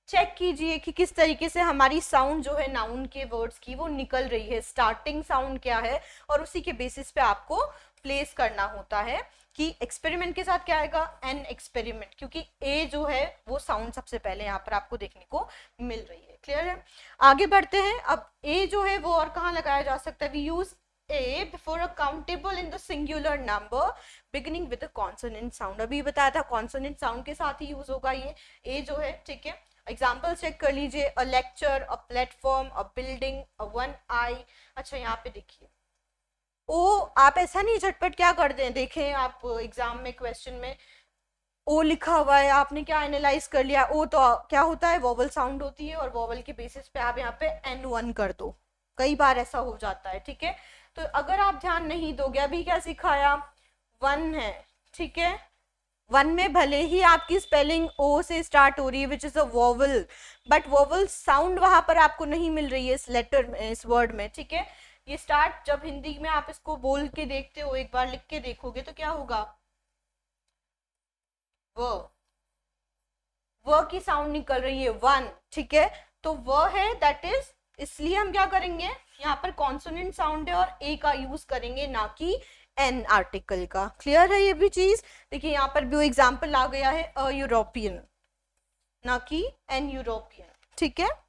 Check कीजिए कि किस तरीके से हमारी साउंड जो है नाउन के वर्ड्स की वो निकल रही है, स्टार्टिंग साउंड क्या है, और उसी के बेसिस पे आपको प्लेस करना होता है कि एक्सपेरिमेंट के साथ क्या आएगा, एन एक्सपेरिमेंट, क्योंकि ए जो है वो साउंड सबसे पहले यहाँ पर आपको देखने को मिल रही है। क्लियर है? आगे बढ़ते हैं। अब ए जो है वो और कहाँ लगाया जा सकता है, we use a before a countable in the singular number beginning with a consonant sound. अभी बताया था कॉन्सोनेंट साउंड के साथ ही यूज होगा ये ए जो है, ठीक है। एग्जाम्पल चेक कर लीजिए, a lecture, a platform, a building, a one eye. अच्छा, यहाँ पे देखिए, ओ आप ऐसा नहीं झटपट क्या कर दें, देखें आप एग्जाम में क्वेश्चन में ओ लिखा हुआ है, आपने क्या एनालाइज कर लिया, ओ तो क्या होता है, वोवल साउंड होती है, और वोवल के बेसिस पे आप यहाँ पे N1 कर दो। कई बार ऐसा हो जाता है, ठीक है। तो अगर आप ध्यान नहीं दोगे, अभी क्या सिखाया, वन है, ठीक है, वन में भले ही आपकी स्पेलिंग ओ से स्टार्ट हो रही है which is a vowel, but vowel sound वहां पर आपको नहीं मिल रही है इस लेटर में, इस वर्ड में, ठीक है। ये स्टार्ट जब हिंदी में आप इसको बोल के देखते हो, एक बार लिख के देखोगे तो क्या होगा, वो की साउंड निकल रही है, वन, ठीक है, तो वो है, दैट इज, इसलिए हम क्या करेंगे, यहाँ पर कॉन्सोनेंट साउंड है और ए का यूज करेंगे, ना कि एन आर्टिकल का। क्लियर है ये भी चीज? देखिए यहाँ पर भी एग्जाम्पल आ गया है, अ यूरोपियन, ना कि एन यूरोपियन, ठीक है।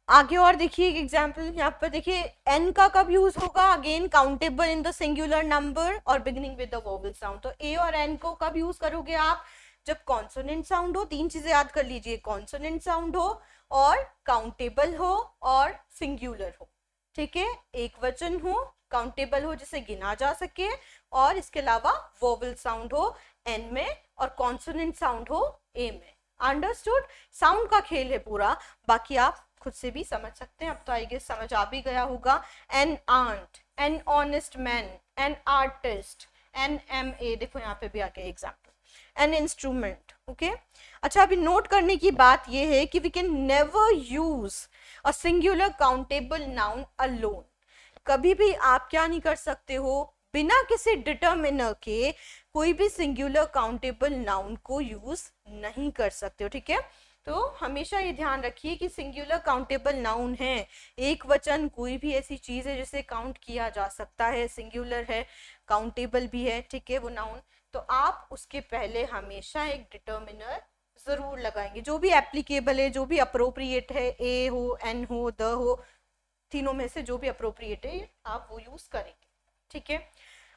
आगे और देखिए एग्जाम्पल, यहाँ पर देखिए, एन का कब यूज होगा, again countable in the singular number और beginning with the vowel sound. तो ए और एन को कब यूज करोगे आप, जब कॉन्सोनेंट साउंड हो। तीन चीजें याद कर लीजिए, कॉन्सोनेंट साउंड हो और काउंटेबल हो और सिंगुलर हो, ठीक है, एक वचन हो, काउंटेबल हो जिसे गिना जा सके, और इसके अलावा वोवेल साउंड हो एन में और कॉन्सोनेंट साउंड हो ए में। अंडरस्टूड? साउंड का खेल है पूरा, बाकी आप खुद से भी समझ सकते हैं। अब तो आई गेस समझ आ भी गया होगा। An ant, an honest man, an artist, NMA, देखो यहाँ पे भी आ गया एग्जाम्पल, एन इंस्ट्रूमेंट। ओके, अच्छा, अभी नोट करने की बात ये है कि we can never use a singular countable noun alone. कभी भी आप क्या नहीं कर सकते हो, बिना किसी डिटर्मिनर के कोई भी सिंगुलर काउंटेबल नाउन को यूज नहीं कर सकते हो, ठीक है। तो हमेशा ये ध्यान रखिए कि सिंगुलर काउंटेबल नाउन है, एक वचन कोई भी ऐसी चीज है जिसे काउंट किया जा सकता है, सिंगुलर है, काउंटेबल भी है, ठीक है वो नाउन, तो आप उसके पहले हमेशा एक डिटर्मिनर जरूर लगाएंगे, जो भी एप्लीकेबल है, जो भी अप्रोप्रिएट है, ए हो, एन हो, द हो, तीनों में से जो भी अप्रोप्रिएट है आप वो यूज करेंगे, ठीक है।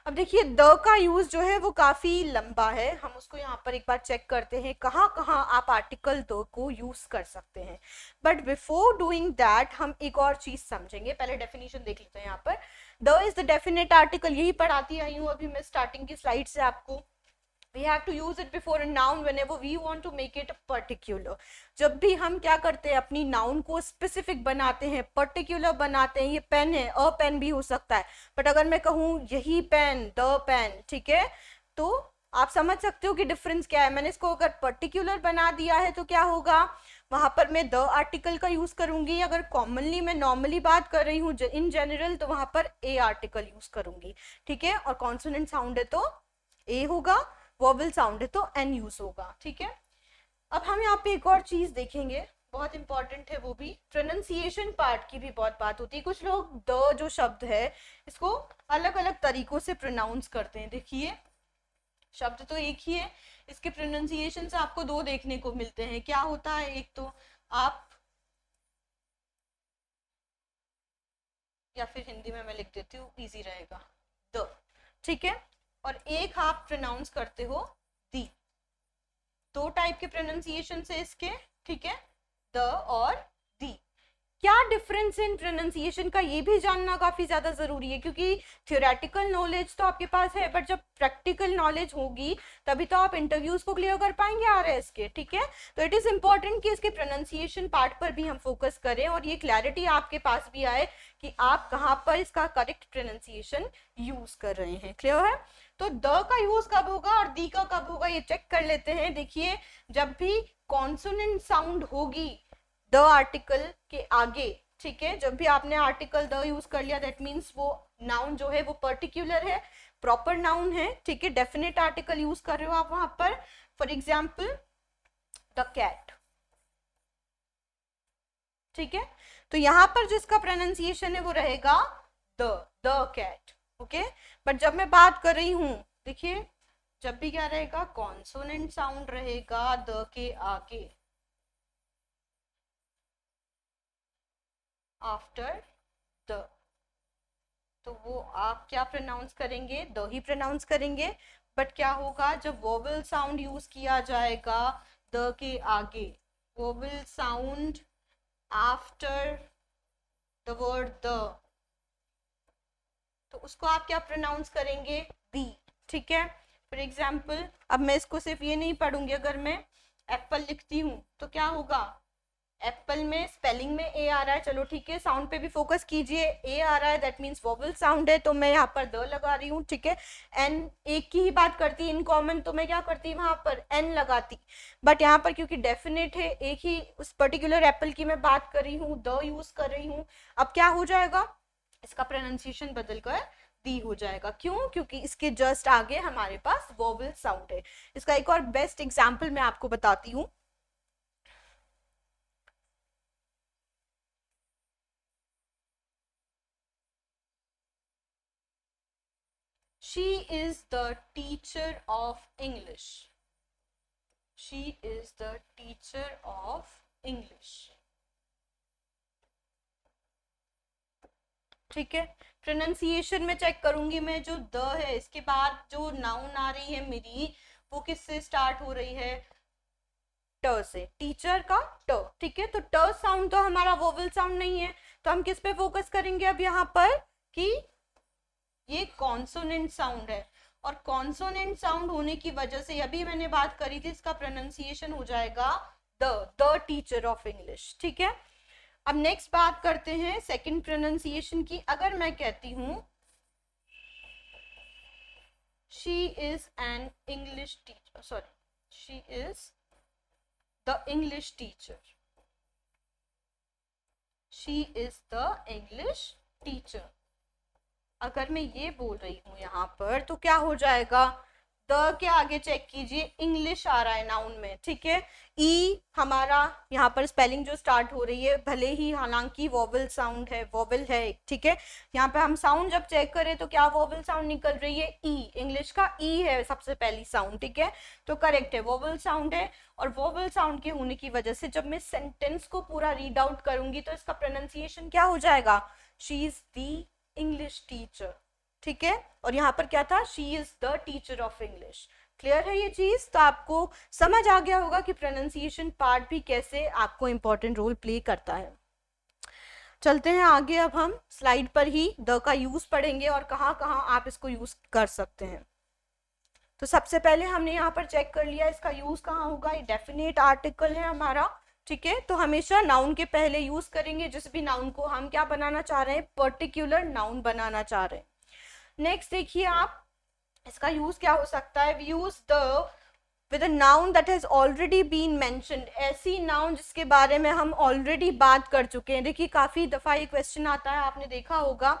अब देखिए द का यूज जो है वो काफी लंबा है, हम उसको यहाँ पर एक बार चेक करते हैं कहाँ कहाँ आप आर्टिकल द को यूज कर सकते हैं। बट बिफोर डूइंग दैट हम एक और चीज समझेंगे, पहले डेफिनेशन देख लेते हैं। यहाँ पर the is the definite article, यही पढ़ाती आई हूँ अभी मैं स्टार्टिंग की स्लाइड से आपको। we have to use it before a noun whenever we want to make it particular। जब भी हम क्या करते हैं अपनी नाउन को स्पेसिफिक बनाते हैं, पर्टिकुलर बनाते हैं, ये पेन है, अ पेन भी हो सकता है, बट अगर मैं कहूँ यही पेन, द पेन, ठीक है, तो आप समझ सकते हो कि डिफरेंस क्या है। मैंने इसको अगर पर्टिकुलर बना दिया है तो क्या होगा, वहां पर मैं द आर्टिकल का यूज करूंगी, अगर कॉमनली मैं नॉर्मली बात कर रही हूँ इन जनरल तो वहां पर ए आर्टिकल यूज करूंगी, ठीक है। और कॉन्सोनेंट साउंड है तो ए होगा, वोवेल साउंड है तो एन यूज होगा, ठीक है। अब हम यहाँ पे एक और चीज देखेंगे, बहुत इंपॉर्टेंट है, वो भी प्रोनाउंसिएशन पार्ट की भी बहुत बात होती है। कुछ लोग द जो शब्द है इसको अलग अलग तरीकों से प्रोनाउंस करते हैं। देखिए शब्द तो एक ही है, इसके प्रोनाउंसिएशन से आपको दो देखने को मिलते हैं। क्या होता है, एक तो आप, या फिर हिंदी में मैं लिख देती हूँ इजी रहेगा, द, ठीक है, और एक आप प्रोनाउंस करते हो दी। दो टाइप के प्रोनाउंसिएशन है इसके, ठीक है, द और दी। क्या डिफरेंस इन प्रोनाउंसिएशन का ये भी जानना काफी ज्यादा जरूरी है, क्योंकि थियोरेटिकल नॉलेज तो आपके पास है, बट जब प्रैक्टिकल नॉलेज होगी तभी तो आप इंटरव्यूज को क्लियर कर पाएंगे आरएस के, ठीक है। तो इट इज इंपॉर्टेंट कि इसके प्रोनाउंसिएशन पार्ट पर भी हम फोकस करें और ये क्लैरिटी आपके पास भी आए कि आप कहाँ पर इसका करेक्ट प्रोनाउंसिएशन यूज कर रहे हैं। क्लियर है। तो द का यूज कब होगा और दी का कब होगा ये चेक कर लेते हैं। देखिए जब भी कॉन्सोनेंट साउंड होगी द आर्टिकल के आगे, ठीक है, जब भी आपने आर्टिकल द यूज कर लिया दैट मीन्स वो नाउन जो है वो पर्टिकुलर है, प्रॉपर नाउन है, ठीक है, डेफिनेट आर्टिकल यूज कर रहे हो आप वहां पर। फॉर एग्जाम्पल द कैट, ठीक है, तो यहां पर जिसका प्रोनाउंसिएशन है वो रहेगा द कैट, ओके। बट जब मैं बात कर रही हूं, देखिए जब भी क्या रहेगा, कॉन्सोनेंट साउंड रहेगा द के आगे, आफ्टर द, तो वो आप क्या प्रोनाउंस करेंगे, द ही प्रोनाउंस करेंगे। बट क्या होगा जब वोवेल साउंड यूज किया जाएगा द के आगे, vowel sound after the word the, तो उसको आप क्या प्रोनाउंस करेंगे, दी, ठीक है। फॉर एग्जाम्पल अब मैं इसको सिर्फ ये नहीं पढ़ूंगी, अगर मैं एप्पल लिखती हूँ तो क्या होगा, एप्पल में स्पेलिंग में ए आ रहा है, चलो ठीक है, साउंड पे भी फोकस कीजिए, ए आ रहा है दैट मीन्स वोवेल साउंड है, तो मैं यहाँ पर द लगा रही हूँ, ठीक है। एन एक की ही बात करती इन कॉमन, तो मैं क्या करती वहां पर एन लगाती। बट यहाँ पर क्योंकि डेफिनेट है, एक ही उस पर्टिकुलर एप्पल की मैं बात कर रही हूँ, द यूज कर रही हूँ, अब क्या हो जाएगा, इसका प्रोनाउंसिएशन बदलकर दी हो जाएगा। क्यों, क्योंकि इसके जस्ट आगे हमारे पास वोवेल साउंड है। इसका एक और बेस्ट एग्जाम्पल मैं आपको बताती हूँ। She is the teacher of English. She is the teacher of English. ठीक है, प्रोनाउंसिएशन में चेक करूंगी मैं, जो द है इसके बाद जो नाउन आ रही है मेरी, वो किससे स्टार्ट हो रही है, ट से, टीचर का ट, ठीक है। तो ट साउंड तो हमारा वोवेल साउंड नहीं है, तो हम किस पे फोकस करेंगे अब यहाँ पर कि ये कॉन्सोनेंट साउंड है, और कॉन्सोनेंट साउंड होने की वजह से अभी मैंने बात करी थी, इसका प्रोनाउंसिएशन हो जाएगा द टीचर ऑफ इंग्लिश, ठीक है। अब नेक्स्ट बात करते हैं सेकंड प्रोनाउंसिएशन की। अगर मैं कहती हूं she is an English teacher, sorry she is the English teacher, she is the English teacher, अगर मैं ये बोल रही हूं यहाँ पर तो क्या हो जाएगा, द के आगे चेक कीजिए, इंग्लिश आ रहा है नाउन में, ठीक है। ई हमारा यहाँ पर स्पेलिंग जो स्टार्ट हो रही है, भले ही हालांकि वोवेल साउंड है, वोवेल है, ठीक है। यहाँ पे हम साउंड जब चेक करें तो क्या वोवेल साउंड निकल रही है, ई, इंग्लिश का ई है सबसे पहली साउंड, ठीक है। तो करेक्ट है, वोवेल साउंड है। और वोवेल साउंड के होने की वजह से जब मैं सेंटेंस को पूरा रीड आउट करूंगी तो इसका प्रोनाउंसिएशन क्या हो जाएगा, she is the English teacher, ठीक है। और यहाँ पर क्या था, she is the teacher of English. Clear है ये चीज, तो आपको समझ आ गया होगा कि प्रोनाउंसिएशन पार्ट भी कैसे आपको इंपॉर्टेंट रोल प्ले करता है। चलते हैं आगे, अब हम स्लाइड पर ही द का यूज पढ़ेंगे और कहाँ कहाँ आप इसको यूज कर सकते हैं। तो सबसे पहले हमने यहाँ पर चेक कर लिया इसका यूज कहाँ होगा, ये डेफिनेट आर्टिकल है हमारा, ठीक है। तो हमेशा नाउन के पहले यूज करेंगे, जिस भी नाउन को हम क्या बनाना चाह रहे हैं, पर्टिकुलर नाउन बनाना चाह रहे हैं। नेक्स्ट देखिए आप, इसका यूज क्या हो सकता है, we use the with a noun that has already been mentioned, ऐसी नाउन जिसके बारे में हम ऑलरेडी बात कर चुके हैं। देखिए काफी दफा ये क्वेश्चन आता है, आपने देखा होगा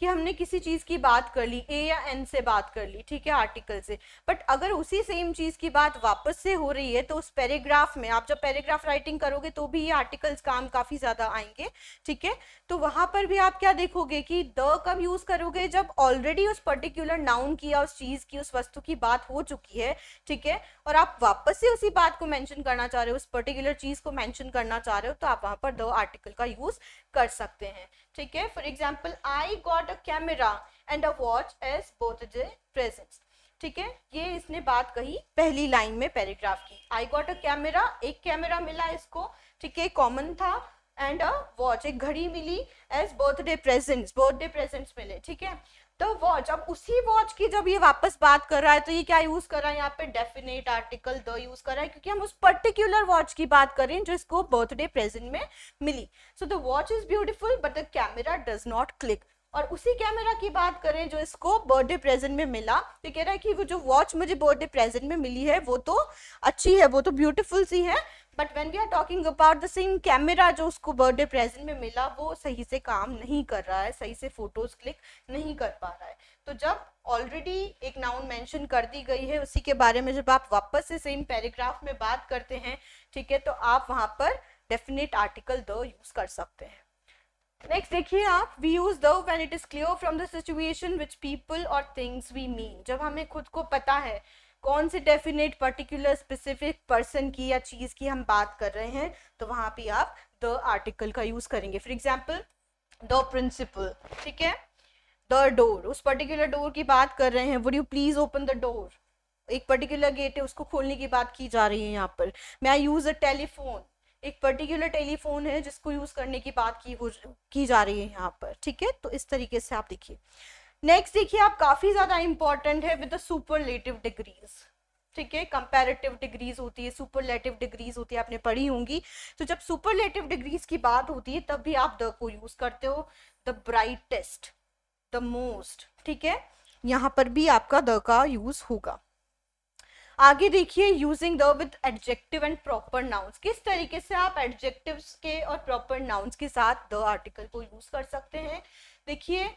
कि हमने किसी चीज की बात कर ली, ए या एन से बात कर ली, ठीक है, आर्टिकल से, बट अगर उसी सेम चीज की बात वापस से हो रही है तो उस पैराग्राफ में, आप जब पैराग्राफ राइटिंग करोगे तो भी ये आर्टिकल्स काम काफी ज्यादा आएंगे, ठीक है। तो वहां पर भी आप क्या देखोगे कि द कब यूज करोगे, जब ऑलरेडी उस पर्टिकुलर नाउन की या उस चीज की, उस वस्तु की बात हो चुकी है, ठीक है, और आप वापस से उसी बात को मेंशन करना चाह रहे हो, उस पर्टिकुलर चीज को मेंशन करना चाह रहे हो, तो आप वहां पर द आर्टिकल का यूज कर सकते हैं, ठीक है। For example, I got a camera and a watch as birthday presents, ठीक है। ये इसने बात कही पहली लाइन में पैराग्राफ की, आई गॉट अ कैमरा, एक कैमरा मिला इसको, ठीक है, कॉमन था, एंड अ वॉच, एक घड़ी मिली, एज बर्थडे प्रेजेंट्स मिले, ठीक है। तो वॉच, अब उसी वॉच की जब ये वापस बात कर रहा है तो ये क्या यूज कर रहा है, यहाँ पे डेफिनेट आर्टिकल द यूज कर रहा है, क्योंकि हम उस पर्टिकुलर वॉच की बात कर रहे हैं जो इसको बर्थडे प्रेजेंट में मिली। So the watch is beautiful but the camera does not click. और उसी कैमरा की बात करें जो इसको बर्थडे प्रेजेंट में मिला, तो कह रहा है कि वो जो वॉच मुझे बर्थडे प्रेजेंट में मिली है वो तो अच्छी है, वो तो ब्यूटीफुल सी है, but when we are talking about the same camera जो उसको बर्थडे प्रेजेंट में मिला, वो सही से काम नहीं कर रहा है, सही से फोटोज क्लिक नहीं कर पा रहा है। तो जब ऑलरेडी एक नाउन मेंशन कर दी गई है, उसी के बारे में जब आप वापस से सेम पैराग्राफ में बात करते हैं, ठीक है, तो आप वहां पर डेफिनेट आर्टिकल द यूज कर सकते हैं। नेक्स्ट देखिए आप, we use the when it is clear from the situation which people or things we mean, जब हमें खुद को पता है कौन से डेफिनेट पर्टिकुलर स्पेसिफिक पर्सन की या चीज की हम बात कर रहे हैं, तो वहां पे आप द आर्टिकल का यूज करेंगे। फॉर एग्जाम्पल, द प्रिंसिपल, ठीक है, द डोर, उस पर्टिकुलर डोर की बात कर रहे हैं, would you please open the door, एक पर्टिकुलर गेट है उसको खोलने की बात की जा रही है यहाँ पर। मैं आई यूज अ टेलीफोन, एक पर्टिकुलर टेलीफोन है जिसको यूज करने की बात की जा रही है यहाँ पर, ठीक है। तो इस तरीके से आप देखिए। नेक्स्ट देखिए आप, काफी ज्यादा इंपॉर्टेंट है विद द सुपरलेटिव डिग्रीज, ठीक है, कंपैरेटिव डिग्रीज होती है, सुपरलेटिव डिग्रीज होती है, आपने पढ़ी होंगी। तो जब सुपरलेटिव डिग्रीज की बात होती है तब भी आप द को यूज करते हो, द ब्राइटेस्ट, द मोस्ट, ठीक है, यहाँ पर भी आपका द का यूज होगा। आगे देखिए, using the with adjective and proper nouns, किस तरीके से आप एडजेक्टिव्स के और प्रॉपर नाउन्स के साथ द आर्टिकल को यूज कर सकते हैं। देखिए,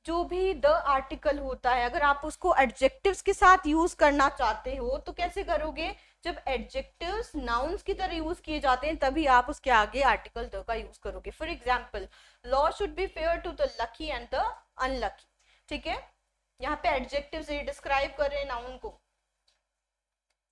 जो भी द आर्टिकल होता है, अगर आप उसको एडजेक्टिव्स के साथ यूज करना चाहते हो तो कैसे करोगे, जब एडजेक्टिव्स नाउन्स की तरह यूज किए जाते हैं तभी आप उसके आगे आर्टिकल द का यूज करोगे। For example, law should be fair to the lucky and the unlucky, ठीक है, यहाँ पे एडजेक्टिव से डिस्क्राइब कर रहे हैं नाउन को।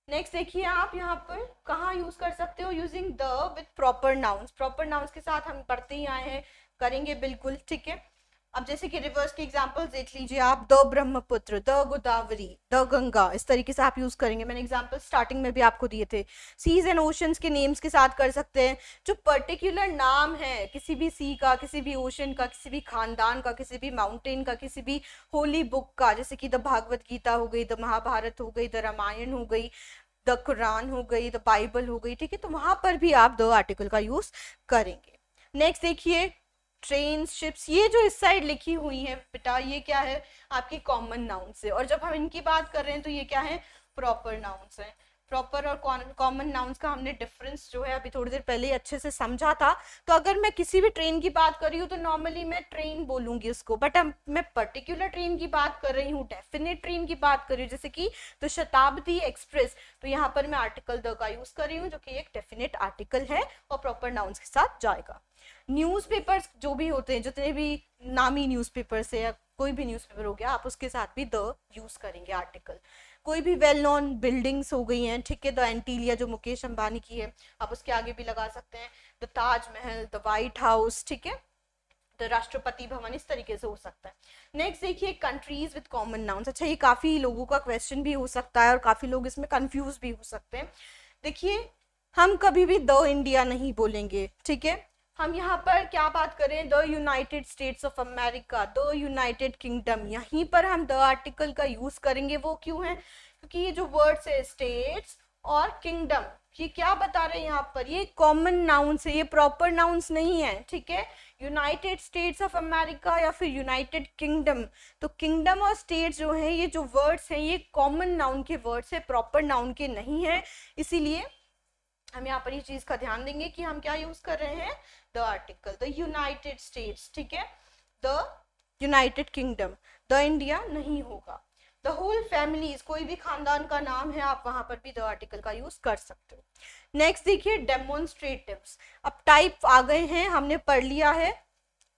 नेक्स्ट देखिए आप, यहाँ पर कहाँ यूज कर सकते हो, using the with proper nouns, proper nouns के साथ हम पढ़ते ही आए हैं, करेंगे बिल्कुल, ठीक है। अब जैसे कि रिवर्स के एग्जांपल्स देख लीजिए आप, the Brahmaputra, the Godavari, the Ganga, इस तरीके से आप यूज करेंगे। मैंने एग्जांपल स्टार्टिंग में भी आपको दिए थे। सीज एंड ओशंस के नेम्स के साथ कर सकते हैं, जो पर्टिकुलर नाम है किसी भी सी का, किसी भी ओशन का, किसी भी खानदान का, किसी भी माउंटेन का, किसी भी होली बुक का, जैसे कि द भागवत गीता हो गई, द महाभारत हो गई, द रामायण हो गई, द कुरान हो गई, द बाइबल हो गई, ठीक है। तो वहां पर भी आप द आर्टिकल का यूज करेंगे। नेक्स्ट देखिए, ट्रेन, शिप्स, ये जो इस साइड लिखी हुई है बेटा, ये क्या है, आपकी कॉमन नाउन्स है, और जब हम इनकी बात कर रहे हैं तो ये क्या है, प्रॉपर नाउन्स है। प्रॉपर और कॉमन नाउन्स का हमने डिफरेंस जो है अभी थोड़ी देर पहले अच्छे से समझा था। तो अगर मैं किसी भी ट्रेन की बात कर रही हूँ तो नॉर्मली मैं ट्रेन बोलूंगी उसको, बट अब मैं पर्टिकुलर ट्रेन की बात कर रही हूँ, डेफिनेट ट्रेन की बात कर रही हूँ, जैसे कि तो शताब्दी एक्सप्रेस, तो यहाँ पर मैं आर्टिकल द का यूज कर रही हूँ जो कि एक डेफिनेट आर्टिकल है और प्रॉपर नाउन्स के साथ जाएगा। न्यूज़पेपर्स जो भी होते हैं, जितने भी नामी न्यूज़पेपर्स है या कोई भी न्यूज़पेपर हो गया, आप उसके साथ भी द यूज करेंगे आर्टिकल। कोई भी वेल नोन बिल्डिंग्स हो गई हैं, ठीक है, द एंटीलिया जो मुकेश अंबानी की है, आप उसके आगे भी लगा सकते हैं the Taj Mahal, the white house, ठीक है, द राष्ट्रपति भवन, इस तरीके से हो सकता है। नेक्स्ट देखिए कंट्रीज विद कॉमन नाउन्स। अच्छा, ये काफी लोगों का क्वेश्चन भी हो सकता है और काफी लोग इसमें कंफ्यूज भी हो सकते हैं। देखिए, हम कभी भी द इंडिया नहीं बोलेंगे, ठीक है, हम यहाँ पर क्या बात करें, the United states of America, the United kingdom, यहीं पर हम द आर्टिकल का यूज करेंगे। वो क्यों है? क्योंकि ये जो वर्ड्स है स्टेट्स और किंगडम, ये क्या बता रहे हैं यहाँ पर, ये कॉमन नाउन्स है, ये प्रॉपर नाउन्स नहीं है, ठीक है। यूनाइटेड स्टेट्स ऑफ अमेरिका या फिर यूनाइटेड किंगडम, तो किंगडम और स्टेट्स जो है, ये जो वर्ड्स हैं ये कॉमन नाउन के वर्ड्स है, प्रॉपर नाउन के नहीं है। इसीलिए हम यहाँ पर ये चीज का ध्यान देंगे कि हम क्या यूज कर रहे हैं, the article, the United states, ठीक है, the United kingdom, the India नहीं होगा। द होल फैमिलीज, कोई भी खानदान का नाम है, आप वहां पर भी द आर्टिकल का यूज कर सकते हो। नेक्स्ट देखिए डेमोन्स्ट्रेटिव्स। अब टाइप आ गए हैं, हमने पढ़ लिया है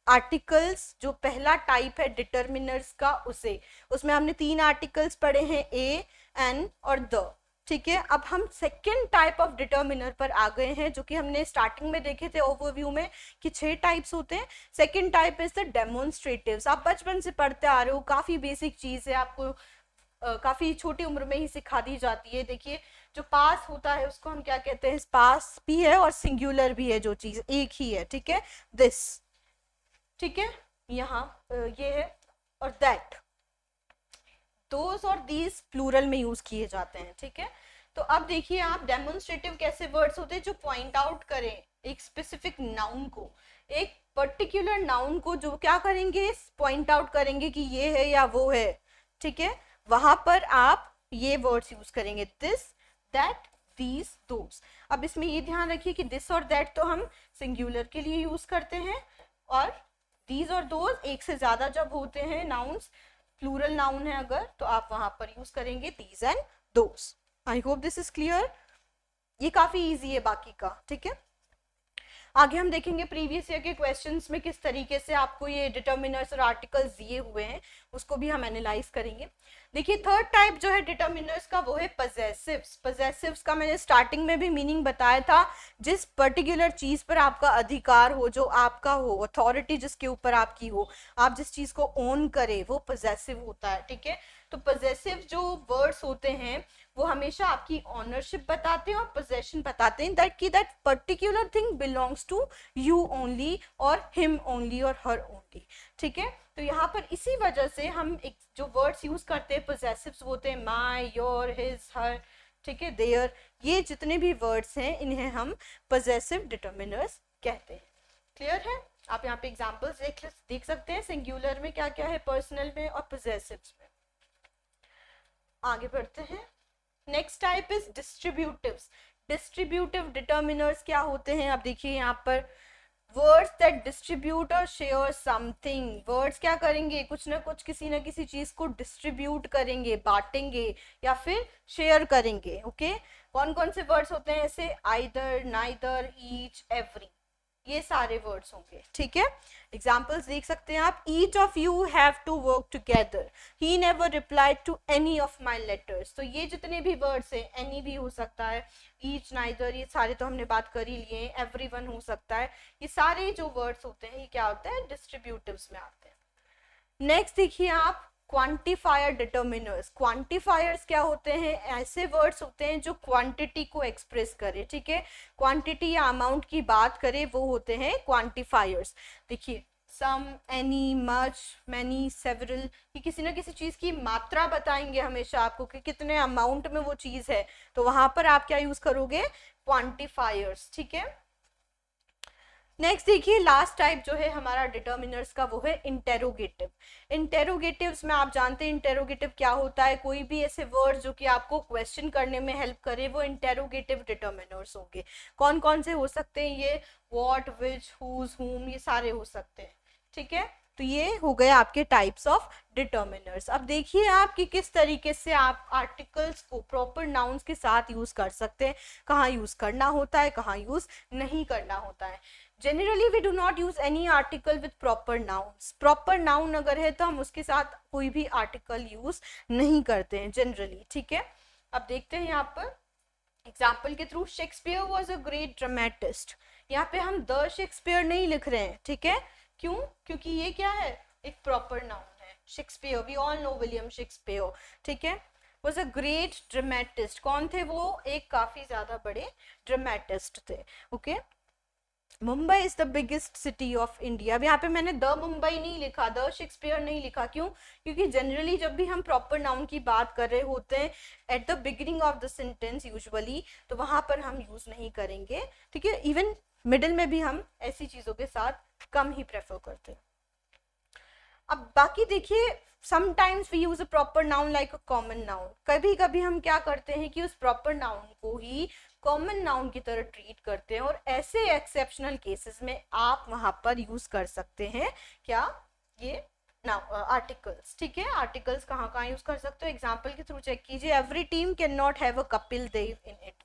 आर्टिकल्स, जो पहला टाइप है डिटर्मिनर्स का, उसे, उसमें हमने 3 आर्टिकल्स पढ़े हैं, ए, एन और द, ठीक है। अब हम सेकेंड टाइप ऑफ डिटर्मिनर पर आ गए हैं, जो कि हमने स्टार्टिंग में देखे थे ओवरव्यू में कि 6 टाइप्स होते हैं। Second type is the demonstratives. आप बचपन से पढ़ते आ रहे हो, काफी बेसिक चीज है, आपको काफी छोटी उम्र में ही सिखा दी जाती है। देखिए, जो पास होता है उसको हम क्या कहते हैं, पास भी है और सिंगुलर भी है, जो चीज एक ही है, ठीक है, दिस, ठीक है, यहाँ ये है, और दैट, दोस और दीज प्लूरल में यूज किए जाते हैं, ठीक है। तो अब देखिए आप, डेमोन्स्ट्रेटिव कैसे वर्ड्स होते हैं, जो पॉइंट आउट करें एक स्पेसिफिक नाउन को, एक पर्टिकुलर नाउन को, जो क्या करेंगे, पॉइंट आउट करेंगे कि ये है या वो है, ठीक है, वहां पर आप ये वर्ड्स यूज करेंगे, दिस, दैट, दीज, दोस। अब इसमें ये ध्यान रखिए कि दिस और दैट तो हम सिंगुलर के लिए यूज करते हैं, और दीज और दोस एक से ज्यादा जब होते हैं नाउन्स, प्लूरल नाउन है अगर, तो आप वहां पर यूज करेंगे these and those. I hope this is clear. ये काफी इजी है बाकी का, ठीक है। आगे हम देखेंगे प्रीवियस ईयर के क्वेश्चंस में किस तरीके से आपको ये डिटर्मिनर्स और आर्टिकल्स दिए हुए हैं, उसको भी हम एनालाइज करेंगे। देखिए, थर्ड टाइप जो है डिटर्मिनर्स का, वो है पजेसिव्स। पजेसिव्स का मैंने स्टार्टिंग में भी मीनिंग बताया था, जिस पर्टिकुलर चीज पर आपका अधिकार हो, जो आपका हो, अथॉरिटी जिसके ऊपर आपकी हो, आप जिस चीज को ओन करे, वो पजेसिव होता है, ठीक है। तो पजेसिव जो वर्ड्स होते हैं वो हमेशा आपकी ऑनरशिप बताते हैं और पोजेशन बताते हैं, दैट कि that particular thing belongs to you only और हिम ओनली और हर ओनली, ठीक है। तो यहाँ पर इसी वजह से हम एक जो वर्ड्स यूज करते हैं पोजेसिव्स होते हैं, माय, योर, हिज, हर, ठीक है, देयर, ये जितने भी वर्ड्स हैं इन्हें हम पोजेसिव डिटर्मिनर्स कहते हैं। क्लियर है? आप यहाँ पे एग्जांपल्स देख सकते हैं, सिंगुलर में क्या क्या है, पर्सनल में और पोजेसिव्स में। आगे बढ़ते हैं। Next type is distributives. Distributive determiners क्या होते हैं? अब देखिए यहाँ पर, वर्ड्स दैट डिस्ट्रीब्यूट और शेयर समथिंग। वर्ड्स क्या करेंगे, कुछ ना कुछ, किसी ना किसी चीज को डिस्ट्रीब्यूट करेंगे, बांटेंगे या फिर शेयर करेंगे, ओके। कौन कौन से वर्ड्स होते हैं ऐसे? आइदर, नाइदर, ईच, एवरी, ये सारे वर्ड्स होंगे, ठीक है। एग्जाम्पल्स देख सकते हैं आप, each of you have to work together, he never replied to any of my letters. तो ये जितने भी वर्ड्स हैं, एनी भी हो सकता है, ईच, नाइदर, ये सारे तो हमने बात कर ही लिए, एवरीवन हो सकता है, ये सारे जो वर्ड्स होते हैं ये क्या होते हैं, डिस्ट्रीब्यूटिव्स में आते हैं। नेक्स्ट देखिए आप, क्वांटिफायर डिटर्मिनर्स। क्वांटिफायर्स क्या होते हैं? ऐसे वर्ड्स होते हैं जो क्वांटिटी को एक्सप्रेस करे, ठीक है, क्वांटिटी या अमाउंट की बात करे, वो होते हैं क्वांटिफायर्स। देखिए, सम, एनी, मच, मैनी, सेवरल, ये किसी ना किसी चीज की मात्रा बताएंगे हमेशा आपको कि कितने अमाउंट में वो चीज है, तो वहां पर आप क्या यूज करोगे? क्वांटिफायर्स, ठीक है। नेक्स्ट देखिए, लास्ट टाइप जो है हमारा डिटर्मिनर्स का, वो है इंटेरोगेटिव। इंटेरोगेटिव्स में आप जानते हैं इंटेरोगेटिव क्या होता है, कोई भी ऐसे वर्ड जो कि आपको क्वेश्चन करने में हेल्प करे वो इंटेरोगेटिव डिटर्मिनर्स होंगे। कौन कौन से हो सकते हैं ये, व्हाट, विच, हुज, हुम, ये सारे हो सकते हैं, ठीक है। तो ये हो गए आपके टाइप्स ऑफ डिटर्मिनर्स। अब देखिए आप कि किस तरीके से आप आर्टिकल्स को प्रॉपर नाउन्स के साथ यूज कर सकते हैं, कहाँ यूज करना होता है, कहाँ यूज नहीं करना होता है। Generally we do not use any article with proper nouns. Proper noun अगर है तो हम उसके साथ कोई भी आर्टिकल यूज नहीं करते हैं जनरली, ठीक है। अब देखते हैं यहाँ पर एग्जाम्पल के through, Shakespeare was a great dramatist. यहाँ पे हम द शेक्सपियर नहीं लिख रहे हैं, ठीक है। क्यों? क्योंकि ये क्या है, एक प्रॉपर नाउन है। Shakespeare, we all know William Shakespeare, ठीक है। वॉज अ ग्रेट ड्रामेटिस्ट, कौन थे वो, एक काफी ज्यादा बड़े ड्रामेटिस्ट थे, okay. Mumbai is the biggest city of India. अब यहाँ पे मैंने द मुंबई नहीं लिखा, द शेक्सपियर नहीं लिखा, क्यों? क्योंकि जनरली जब भी हम प्रॉपर नाउन की बात कर रहे होते हैं at the beginning of the sentence usually, तो वहां पर हम यूज नहीं करेंगे, ठीक है। इवन मिडिल में भी हम ऐसी चीजों के साथ कम ही प्रेफर करते हैं। अब बाकी देखिए, sometimes we use a proper noun like a common noun. कभी कभी हम क्या करते हैं कि उस प्रॉपर नाउन को ही कॉमन नाउन की तरह ट्रीट करते हैं, और ऐसे एक्सेप्शनल केसेस में आप वहां पर यूज कर सकते हैं क्या, ये आर्टिकल्स, ठीक है। आर्टिकल्स कहाँ कहाँ यूज कर सकते हो, एग्जाम्पल के थ्रू चेक कीजिए। Every team can not have a Kapil Dev in it.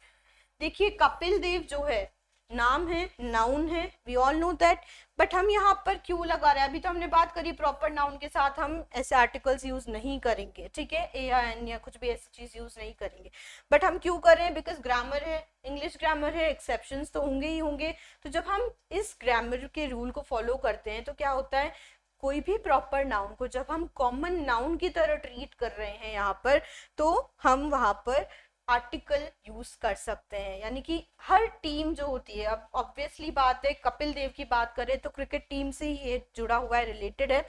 देखिए कपिल देव जो है नाम है, नाउन है, we all know that, but हम यहाँ पर क्यों लगा रहे हैं, अभी तो हमने बात करी प्रॉपर नाउन के साथ हम ऐसे आर्टिकल्स यूज नहीं करेंगे, ठीक है, ए या एन या कुछ भी ऐसी चीज यूज नहीं करेंगे, बट हम क्यों कर रहे हैं, बिकॉज ग्रामर है, इंग्लिश ग्रामर है, एक्सेप्शंस तो होंगे ही होंगे। तो जब हम इस ग्रामर के रूल को फॉलो करते हैं तो क्या होता है, कोई भी प्रॉपर नाउन को जब हम कॉमन नाउन की तरह ट्रीट कर रहे हैं यहाँ पर, तो हम वहां पर आर्टिकल यूज कर सकते हैं। यानी कि हर टीम जो होती है, अब ऑब्वियसली बात है, कपिल देव की बात करें तो क्रिकेट टीम से ही ये जुड़ा हुआ है, रिलेटेड है,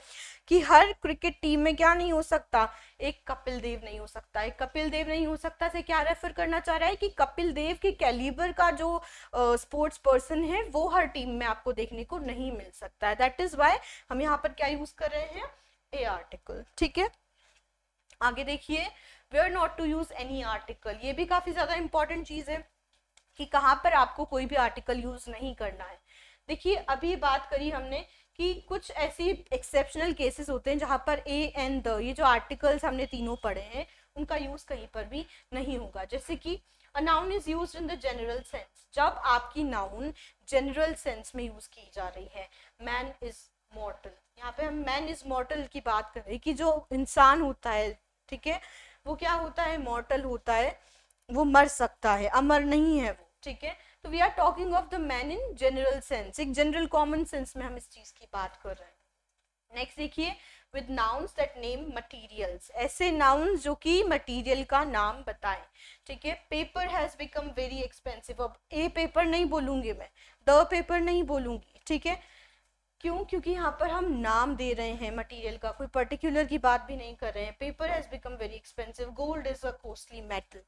कि हर क्रिकेट टीम में क्या नहीं हो सकता, एक कपिल देव नहीं हो सकता। एक कपिल देव नहीं हो सकता से क्या रेफर करना चाह रहा है कि कपिल देव के कैलिबर का जो स्पोर्ट्स पर्सन है वो हर टीम में आपको देखने को नहीं मिल सकता है। दैट इज वाई हम यहाँ पर क्या यूज कर रहे हैं, ए आर्टिकल, ठीक है। आगे देखिए, where not to use any article. ये भी काफी ज्यादा इंपॉर्टेंट चीज है कि कहाँ पर आपको कोई भी आर्टिकल यूज नहीं करना है। देखिए अभी बात करी हमने कि कुछ ऐसी एक्सेप्शनल केसेस होते हैं जहां पर ए एंड द, ये जो आर्टिकल्स हमने तीनों पढ़े हैं उनका यूज कहीं पर भी नहीं होगा। जैसे कि a noun is used in the general sense, जब आपकी नाउन जनरल सेंस में यूज की जा रही है। मैन इज मॉर्टल, यहाँ पे हम मैन इज मॉर्टल की बात कर रहे हैं कि जो इंसान होता है, ठीक है, वो क्या होता है, मॉर्टल होता है, वो मर सकता है, अमर नहीं है वो, ठीक है। तो we are talking of the man in general sense, एक जनरल कॉमन सेंस में हम इस चीज की बात कर रहे हैं। नेक्स्ट देखिए, with nouns that name materials, ऐसे नाउन्स जो कि मटीरियल का नाम बताएं, ठीक है। Paper has become very expensive, अब ए पेपर नहीं बोलूंगी मैं, द पेपर नहीं बोलूंगी, ठीक है। क्यों? क्योंकि यहाँ पर हम नाम दे रहे हैं मटेरियल का, कोई पर्टिकुलर की बात भी नहीं कर रहे हैं। Paper has become very expensive, gold is a costly metal,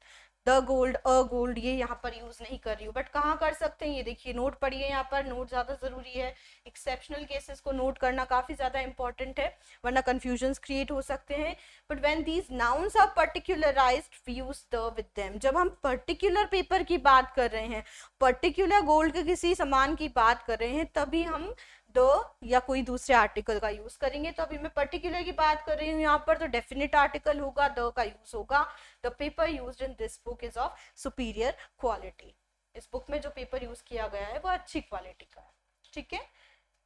the gold, a gold, ये यहाँ पर यूज नहीं कर रही हूँ, बट कहाँ कर सकते हैं, ये देखिए नोट पढ़िए, यहाँ पर नोट ज्यादा जरूरी है। एक्सेप्शनल केसेस को नोट करना काफी ज्यादा इंपॉर्टेंट है, वरना कंफ्यूजन क्रिएट हो सकते हैं। But when these nouns are particularized we use the with them. जब हम पर्टिकुलर पेपर की बात कर रहे हैं, पर्टिकुलर गोल्ड के किसी सामान की बात कर रहे हैं, तभी हम द या कोई दूसरे आर्टिकल का यूज करेंगे। तो अभी मैं पर्टिकुलर की बात कर रही हूँ यहाँ पर, तो डेफिनेट आर्टिकल होगा, द का यूज होगा। The paper used in this book is of superior quality, इस बुक में जो पेपर यूज किया गया है वो अच्छी क्वालिटी का है, ठीक है।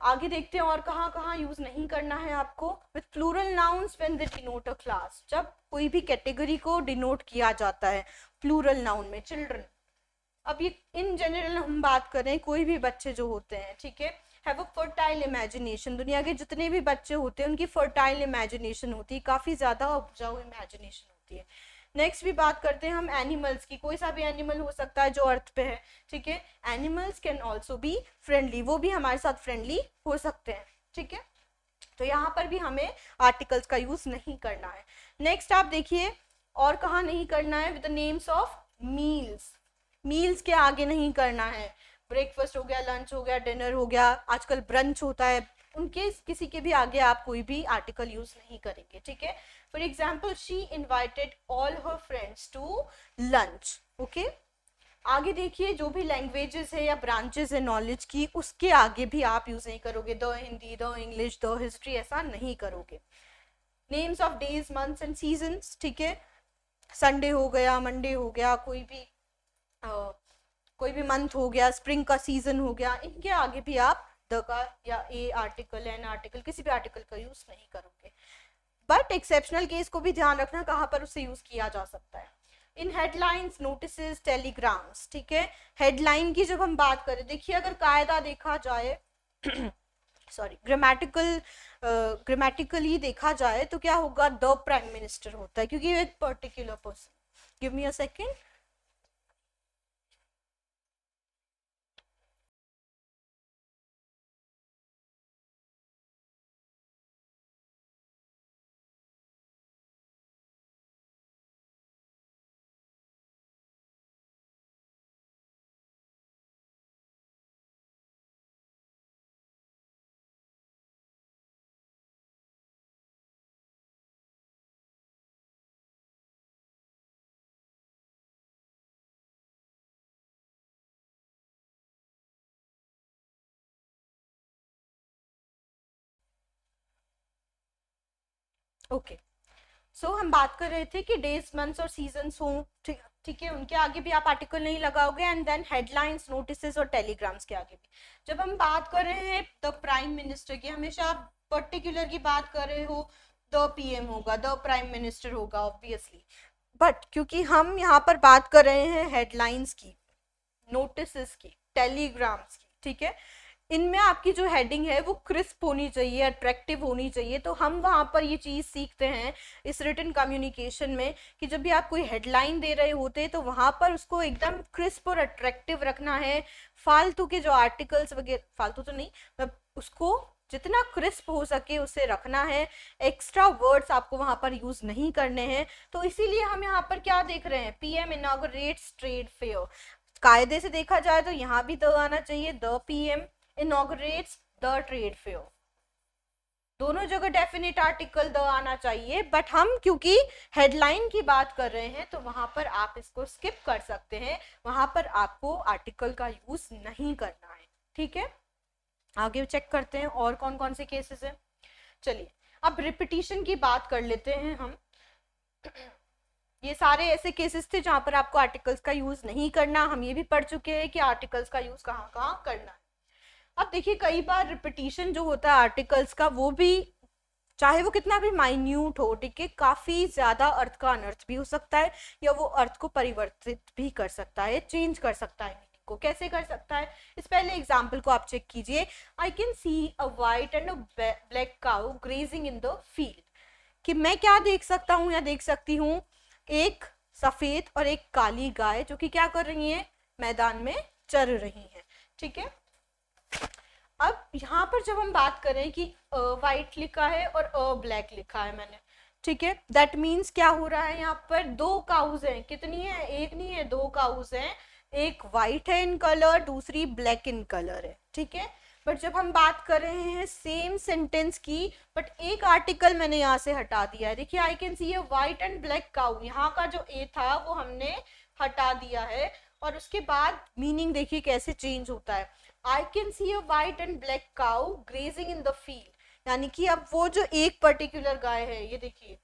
आगे देखते हैं और कहाँ कहाँ यूज नहीं करना है आपको। With plural nouns when they denote a class, जब कोई भी कैटेगरी को डिनोट किया जाता है प्लूरल नाउन में, चिल्ड्रन, अब ये इन जनरल हम बात करें, कोई भी बच्चे जो होते हैं, ठीक है, हैव अ फर्टाइल इमेजिनेशन, दुनिया के जितने भी बच्चे होते हैं उनकी फर्टाइल इमेजिनेशन होती है, काफी ज्यादा उपजाऊ इमेजिनेशन होती है। नेक्स्ट भी बात करते हैं हम एनिमल्स की, कोई सा भी एनिमल हो सकता है जो अर्थ पे है, ठीक है। Animals can also be friendly, वो भी हमारे साथ फ्रेंडली हो सकते हैं, ठीक है। तो यहाँ पर भी हमें आर्टिकल्स का यूज नहीं करना है। नेक्स्ट आप देखिए और कहाँ नहीं करना है, with the names of meals, meals के आगे नहीं करना है। ब्रेकफास्ट हो गया, लंच हो गया, डिनर हो गया, आजकल ब्रंच होता है, उनके किसी के भी आगे आप कोई भी आर्टिकल यूज नहीं करेंगे, ठीक है। For example, she invited all her friends to lunch, okay. आगे देखिए, जो भी लैंग्वेजेस है या ब्रांचेस है नॉलेज की, उसके आगे भी आप यूज नहीं करोगे the Hindi, the English, the history, ऐसा नहीं करोगे। Names of days, months and seasons, ठीक है, संडे हो गया, मंडे हो गया, कोई भी मंथ हो गया, स्प्रिंग का सीजन हो गया, इनके आगे भी आप द का या ए आर्टिकल, एन आर्टिकल, किसी भी आर्टिकल का यूज नहीं करोगे। बट एक्सेप्शनल केस को भी ध्यान रखना कहाँ पर उसे यूज किया जा सकता है। इन हेडलाइंस, नोटिस, टेलीग्राम्स, ठीक है। हेडलाइन की जब हम बात करें, देखिए अगर कायदा देखा जाए सॉरी, ग्रामेटिकली देखा जाए तो क्या होगा, द प्राइम मिनिस्टर होता है, क्योंकि एक particular person. Give me a second. Okay, so हम बात कर रहे थे कि डेज, मंथ्स और सीजन्स हो, ठीक है, उनके आगे भी आप आर्टिकल नहीं लगाओगे। एंड देन हेडलाइंस, नोटिस और टेलीग्राम्स के आगे भी। जब हम बात कर रहे हैं द प्राइम मिनिस्टर की, हमेशा आप पर्टिकुलर की बात कर रहे हो, द पीएम होगा, द प्राइम मिनिस्टर होगा ऑब्वियसली। बट क्योंकि हम यहाँ पर बात कर रहे हैं हेडलाइंस की, नोटिस की, टेलीग्राम्स की, ठीक है, इनमें आपकी जो हेडिंग है वो क्रिस्प होनी चाहिए, अट्रैक्टिव होनी चाहिए। तो हम वहां पर ये चीज सीखते हैं इस रिटन कम्युनिकेशन में कि जब भी आप कोई हेडलाइन दे रहे होते हैं तो वहां पर उसको एकदम क्रिस्प और अट्रैक्टिव रखना है। फालतू के जो आर्टिकल्स वगैरह, फालतू तो नहीं, मतलब उसको जितना क्रिस्प हो सके उसे रखना है। एक्स्ट्रा वर्ड्स आपको वहां पर यूज नहीं करने हैं। तो इसीलिए हम यहाँ पर क्या देख रहे हैं, पीएम इनॉग्रेट्स ट्रेड फेयर। कायदे से देखा जाए तो यहाँ भी द आना चाहिए, the PM inaugurates the trade fair, दोनों जगह डेफिनेट आर्टिकल द आना चाहिए। बट हम क्योंकि हेडलाइन की बात कर रहे हैं तो वहां पर आप इसको स्किप कर सकते हैं, वहां पर आपको आर्टिकल का यूज नहीं करना है, ठीक है। आगे चेक करते हैं और कौन कौन से केसेस हैं। चलिए अब रिपीटिशन की बात कर लेते हैं हम। ये सारे ऐसे केसेस थे जहां पर आपको आर्टिकल्स का यूज नहीं करना। हम ये भी पढ़ चुके हैं कि आर्टिकल्स का यूज कहाँ कहाँ करना है। अब देखिए, कई बार रिपीटिशन जो होता है आर्टिकल्स का, वो भी चाहे वो कितना भी माइन्यूट हो, ठीक है, काफी ज्यादा अर्थ का अनर्थ भी हो सकता है, या वो अर्थ को परिवर्तित भी कर सकता है, चेंज कर सकता है। मीनिंग को कैसे कर सकता है, इस पहले एग्जाम्पल को आप चेक कीजिए। I can see a white and a black cow grazing in the field. कि मैं क्या देख सकता हूँ या देख सकती हूँ, एक सफेद और एक काली गाय जो कि क्या कर रही है, मैदान में चर रही है, ठीक है। अब यहाँ पर जब हम बात करें कि वाइट लिखा है और ब्लैक लिखा है मैंने, ठीक है, दैट मीन्स क्या हो रहा है, यहाँ पर दो काउज हैं। कितनी है, एक नहीं है, दो काउज हैं। एक वाइट है इन कलर, दूसरी ब्लैक इन कलर है, ठीक है। बट जब हम बात कर रहे हैं सेम सेंटेंस की, बट एक आर्टिकल मैंने यहाँ से हटा दिया है। देखिए, I can see A white and black cow, यहाँ का जो ए था वो हमने हटा दिया है, और उसके बाद मीनिंग देखिए कैसे चेंज होता है। I can see a white and black cow grazing in the field, यानी कि अब वो जो एक पर्टिकुलर गाय है, ये देखिए,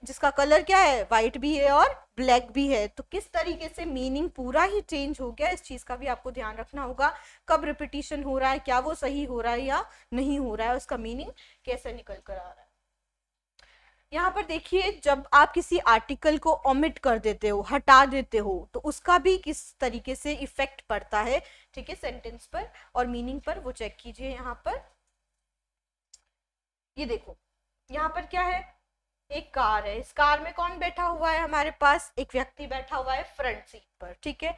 जिसका कलर क्या है, व्हाइट भी है और ब्लैक भी है, तो किस तरीके से मीनिंग पूरा ही चेंज हो गया, इस चीज का भी आपको ध्यान रखना होगा। कब रिपीटिशन हो रहा है, क्या वो सही हो रहा है या नहीं हो रहा है, उसका मीनिंग कैसे निकल कर आ रहा है। यहाँ पर देखिए, जब आप किसी आर्टिकल को ओमिट कर देते हो, हटा देते हो, तो उसका भी किस तरीके से इफेक्ट पड़ता है, ठीक है, सेंटेंस पर और मीनिंग पर, वो चेक कीजिए। यहाँ पर ये देखो, यहाँ पर क्या है, एक कार है। इस कार में कौन बैठा हुआ है, हमारे पास एक व्यक्ति बैठा हुआ है फ्रंट सीट पर, ठीक है।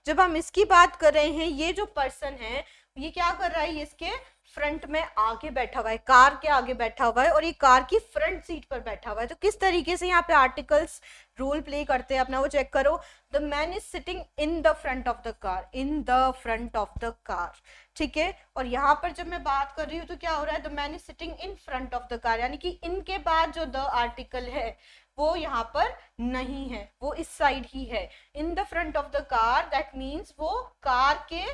जब हम इसकी बात कर रहे हैं, ये जो पर्सन है ये क्या कर रहा है, ये इसके फ्रंट में आगे बैठा हुआ है, कार के आगे बैठा हुआ है और ये कार की फ्रंट सीट पर बैठा हुआ है। तो किस तरीके से यहाँ पे आर्टिकल्स रोल प्ले करते हैं अपना वो चेक करो। The man is sitting in the front of the car, in the front of the car, ठीक है। और यहाँ पर जब मैं बात कर रही हूँ तो क्या हो रहा है, the man is sitting in front of the car, यानी कि इनके बाद जो द आर्टिकल है वो यहाँ पर नहीं है, वो इस साइड ही है। In the front of the car, that means वो कार के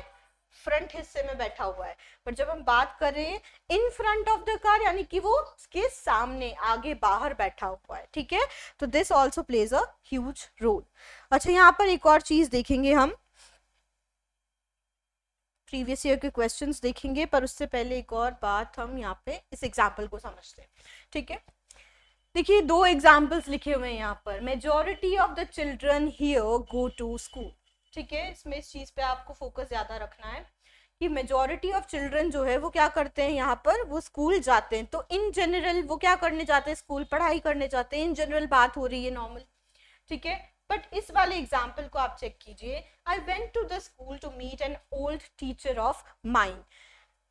फ्रंट हिस्से में बैठा हुआ है। पर जब हम बात कर रहे हैं in front of the car, यानी कि वो उसके सामने आगे बाहर बैठा हुआ है, ठीक है। तो this also plays a huge role. अच्छा, यहाँ पर एक और चीज देखेंगे हम, प्रीवियस ईयर के क्वेश्चंस देखेंगे, पर उससे पहले एक और बात हम यहाँ पे इस एग्जाम्पल को समझते हैं, ठीक है। देखिए, दो एग्जाम्पल्स लिखे हुए हैं यहाँ पर। Majority of the children here go to school, ठीक है। इसमें इस चीज पे आपको फोकस ज्यादा रखना है कि मेजॉरिटी ऑफ चिल्ड्रन जो है वो क्या करते हैं, यहाँ पर वो स्कूल जाते हैं। तो इन जनरल वो क्या करने जाते हैं, स्कूल पढ़ाई करने जाते हैं, इन जनरल बात हो रही है, नॉर्मल, ठीक है। बट इस वाले एग्जाम्पल को आप चेक कीजिए, I went to the school to meet an old teacher of mine.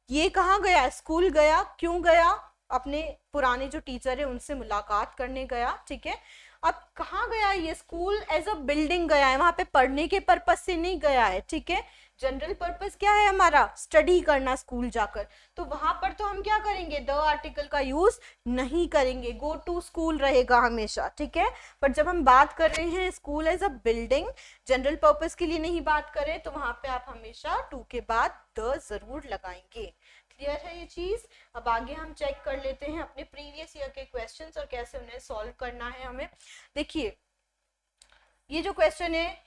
ये कहाँ गया, स्कूल गया, क्यों गया, अपने पुराने जो टीचर है उनसे मुलाकात करने गया, ठीक है। अब कहाँ गया ये, स्कूल एज अ बिल्डिंग गया है, वहां पे पढ़ने के पर्पस से नहीं गया है, ठीक है। जनरल पर्पस क्या है हमारा, स्टडी करना स्कूल जाकर। तो वहां पर तो हम क्या करेंगे, द आर्टिकल का यूज नहीं करेंगे, गो टू स्कूल रहेगा हमेशा, ठीक है। पर जब हम बात कर रहे हैं school as a building, general purpose के लिए नहीं बात करें, तो वहां पे आप हमेशा टू के बाद द जरूर लगाएंगे। क्लियर है ये चीज। अब आगे हम चेक कर लेते हैं अपने प्रीवियस ईयर के क्वेश्चंस और कैसे उन्हें सॉल्व करना है हमें। देखिए, ये जो क्वेश्चन है,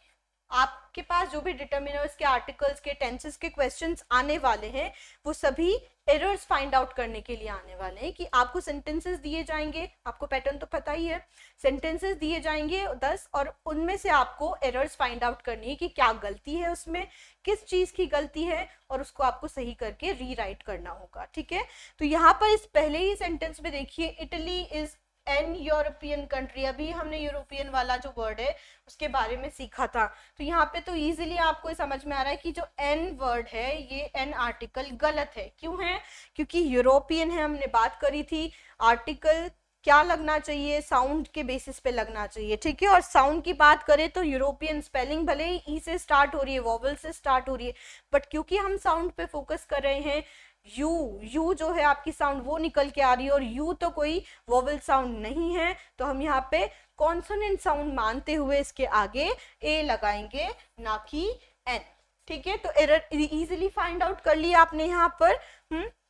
आपके पास जो भी डिटर्मिनर्स के, आर्टिकल्स के, टेंसेस के क्वेश्चंस आने वाले हैं, वो सभी एरर्स फाइंड आउट करने के लिए आने वाले हैं। कि आपको सेंटेंसेस दिए जाएंगे, आपको पैटर्न तो पता ही है, सेंटेंसेस दिए जाएंगे 10 और उनमें से आपको एरर्स फाइंड आउट करनी है कि क्या गलती है उसमें, किस चीज की गलती है, और उसको आपको सही करके रीराइट करना होगा, ठीक है। तो यहाँ पर इस पहले ही सेंटेंस में देखिए, Italy is an European country. अभी हमने यूरोपियन वाला जो वर्ड है उसके बारे में सीखा था। तो यहाँ पे तो इजीली आपको समझ में आ रहा है कि जो एन वर्ड है, ये एन आर्टिकल गलत है। क्यों है, क्योंकि यूरोपियन है, हमने बात करी थी। आर्टिकल क्या लगना चाहिए, साउंड के बेसिस पे लगना चाहिए, ठीक है। और साउंड की बात करें तो यूरोपियन स्पेलिंग भले ही ई से स्टार्ट हो रही है, वॉवल से स्टार्ट हो रही है, बट क्योंकि हम साउंड पे फोकस कर रहे हैं, यू जो है आपकी साउंड वो निकल के आ रही है, और यू तो कोई वोवल साउंड नहीं है, तो हम यहाँ पे कॉन्सोनेंट साउंड मानते हुए इसके आगे ए लगाएंगे, ना कि एन, ठीक है। तो एरर इजीली फाइंड आउट कर लिया आपने यहाँ पर।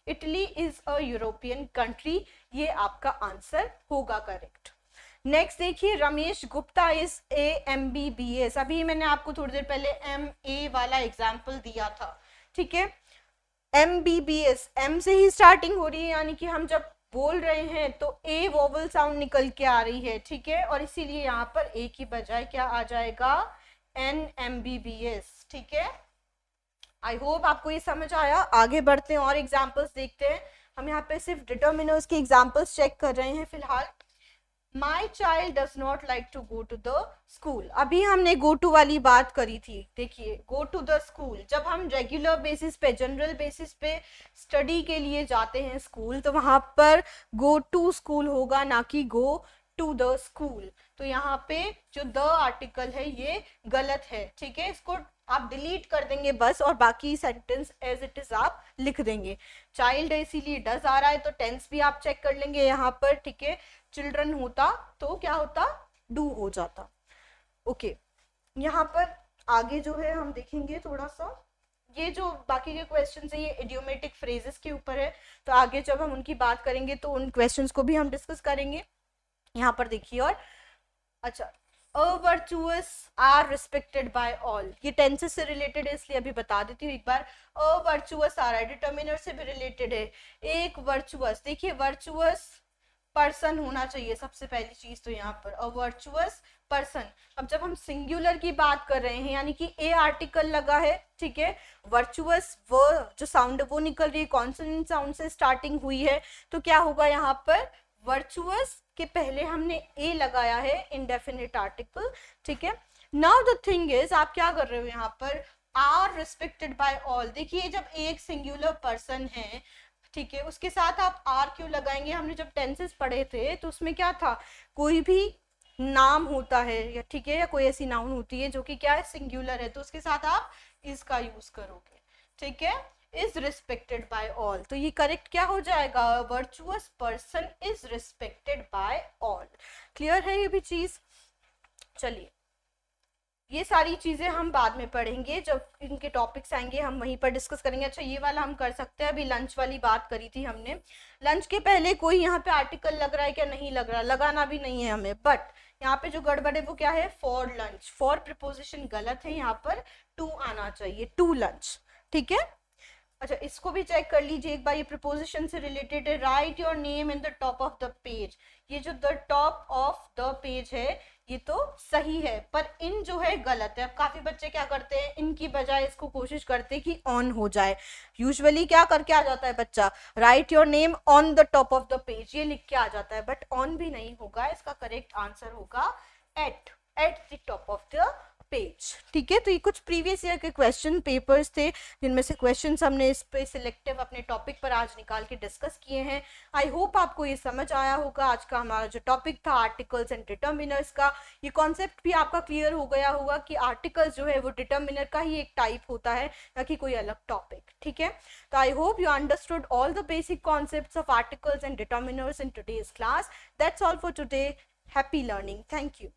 Italy is a European country, ये आपका आंसर होगा करेक्ट। नेक्स्ट देखिए, रमेश गुप्ता इज MBBS। अभी मैंने आपको थोड़ी देर पहले MA वाला एग्जाम्पल दिया था, ठीक है। MBBS, M से ही स्टार्टिंग हो रही है, यानी कि हम जब बोल रहे हैं तो ए वोवल साउंड निकल के आ रही है, ठीक है। और इसीलिए यहाँ पर ए की बजाय क्या आ जाएगा, NMBBS, ठीक है। आई होप आपको ये समझ आया। आगे बढ़ते हैं और एग्जाम्पल्स देखते हैं। हम यहाँ पे सिर्फ डिटर्मिनर्स के एग्जाम्पल्स चेक कर रहे हैं फिलहाल। My child does not like to go to the school। अभी हमने go to वाली बात करी थी। देखिए, go to the school, जब हम रेगुलर बेसिस पे, जनरल बेसिस पे स्टडी के लिए जाते हैं स्कूल, तो वहां पर go to school होगा, ना कि go to the school। तो यहाँ पे जो the आर्टिकल है ये गलत है, ठीक है। इसको आप डिलीट कर देंगे बस, और बाकी सेंटेंस एज इट इज आप लिख देंगे। चाइल्ड है इसीलिए डज आ रहा है, तो टेंस भी आप चेक कर लेंगे यहाँ पर, ठीक है। चिल्ड्रन होता तो क्या होता, डू हो जाता। ओके, यहाँ पर आगे जो है हम देखेंगे थोड़ा सा, ये जो बाकी के क्वेश्चंस है ये इडियोमेटिक फ्रेजेस के ऊपर है, तो आगे जब हम उनकी बात करेंगे तो उन क्वेश्चंस को भी हम डिस्कस करेंगे। यहाँ पर देखिए, और अच्छा, virtuous are respected by all, ये टेंसेस से रिलेटेड है इसलिए अभी बता देती हूँ एक बार। virtuous आ रहा है, डिटर्मिनर से भी रिलेटेड है। एक virtuous, देखिए virtuous पर्सन होना चाहिए सबसे पहली चीज तो यहाँ पर, अ वर्चुअस पर्सन। अब जब हम सिंगुलर की बात कर रहे हैं, यानी कि ए आर्टिकल लगा है, ठीक है, वर्चुअस वो जो साउंड वो निकल रही है, कॉन्सोनेंट साउंड से स्टार्टिंग हुई है, तो क्या होगा यहाँ पर, वर्चुअस के पहले हमने ए लगाया है, इंडेफिनिट आर्टिकल, ठीक है। नाउ द थिंग इज, आप क्या कर रहे हो यहाँ पर, आर रिस्पेक्टेड बाय ऑल। देखिए जब एक सिंगुलर पर्सन है, ठीक है, उसके साथ आप आर क्यों लगाएंगे? हमने जब टेंसेस पढ़े थे तो उसमें क्या था, कोई भी नाम होता है या ठीक है, या कोई ऐसी नाउन होती है जो कि क्या है, सिंगुलर है, तो उसके साथ आप इसका यूज करोगे, ठीक है, इज रिस्पेक्टेड बाय ऑल। तो ये करेक्ट क्या हो जाएगा, virtuous person is respected by all. Clear है ये भी चीज? चलिए, ये सारी चीजें हम बाद में पढ़ेंगे, जब इनके टॉपिक्स आएंगे हम वहीं पर डिस्कस करेंगे। अच्छा ये वाला हम कर सकते हैं, अभी लंच वाली बात करी थी हमने, लंच के पहले कोई यहाँ पे आर्टिकल लग रहा है क्या? नहीं लग रहा, लगाना भी नहीं है हमें, बट यहाँ पे जो गड़बड़ है वो क्या है, फॉर लंच। फॉर प्रिपोजिशन गलत है, यहाँ पर टू आना चाहिए, टू लंच, ठीक है। अच्छा इसको भी चेक कर लीजिए एक बार, ये प्रिपोजिशन से रिलेटेड है। Right your name in the top of the page, ये जो the top of the page है ये तो सही है, पर इन जो है गलत है। अब काफी बच्चे क्या करते हैं, इनकी बजाय इसको कोशिश करते हैं कि ऑन हो जाए। यूजुअली क्या करके आ जाता है बच्चा, right your name on the top of the page, ये लिख के आ जाता है, बट ऑन भी नहीं होगा, इसका करेक्ट आंसर होगा at the top of the page, ठीक है। तो ये कुछ प्रीवियस ईयर के क्वेश्चन पेपर्स थे, जिनमें से क्वेश्चंस हमने इस पे सिलेक्टिव अपने टॉपिक पर आज निकाल के डिस्कस किए हैं। आई होप आपको ये समझ आया होगा। आज का हमारा जो टॉपिक था आर्टिकल्स एंड डिटर्मिनर्स का, ये कॉन्सेप्ट भी आपका क्लियर हो गया होगा कि आर्टिकल्स जो है वो डिटर्मिनर का ही एक टाइप होता है, ना कि कोई अलग टॉपिक, ठीक है। तो I hope you understood all the basic concepts of articles and determiners in today's class. That's all for today. Happy learning. Thank you.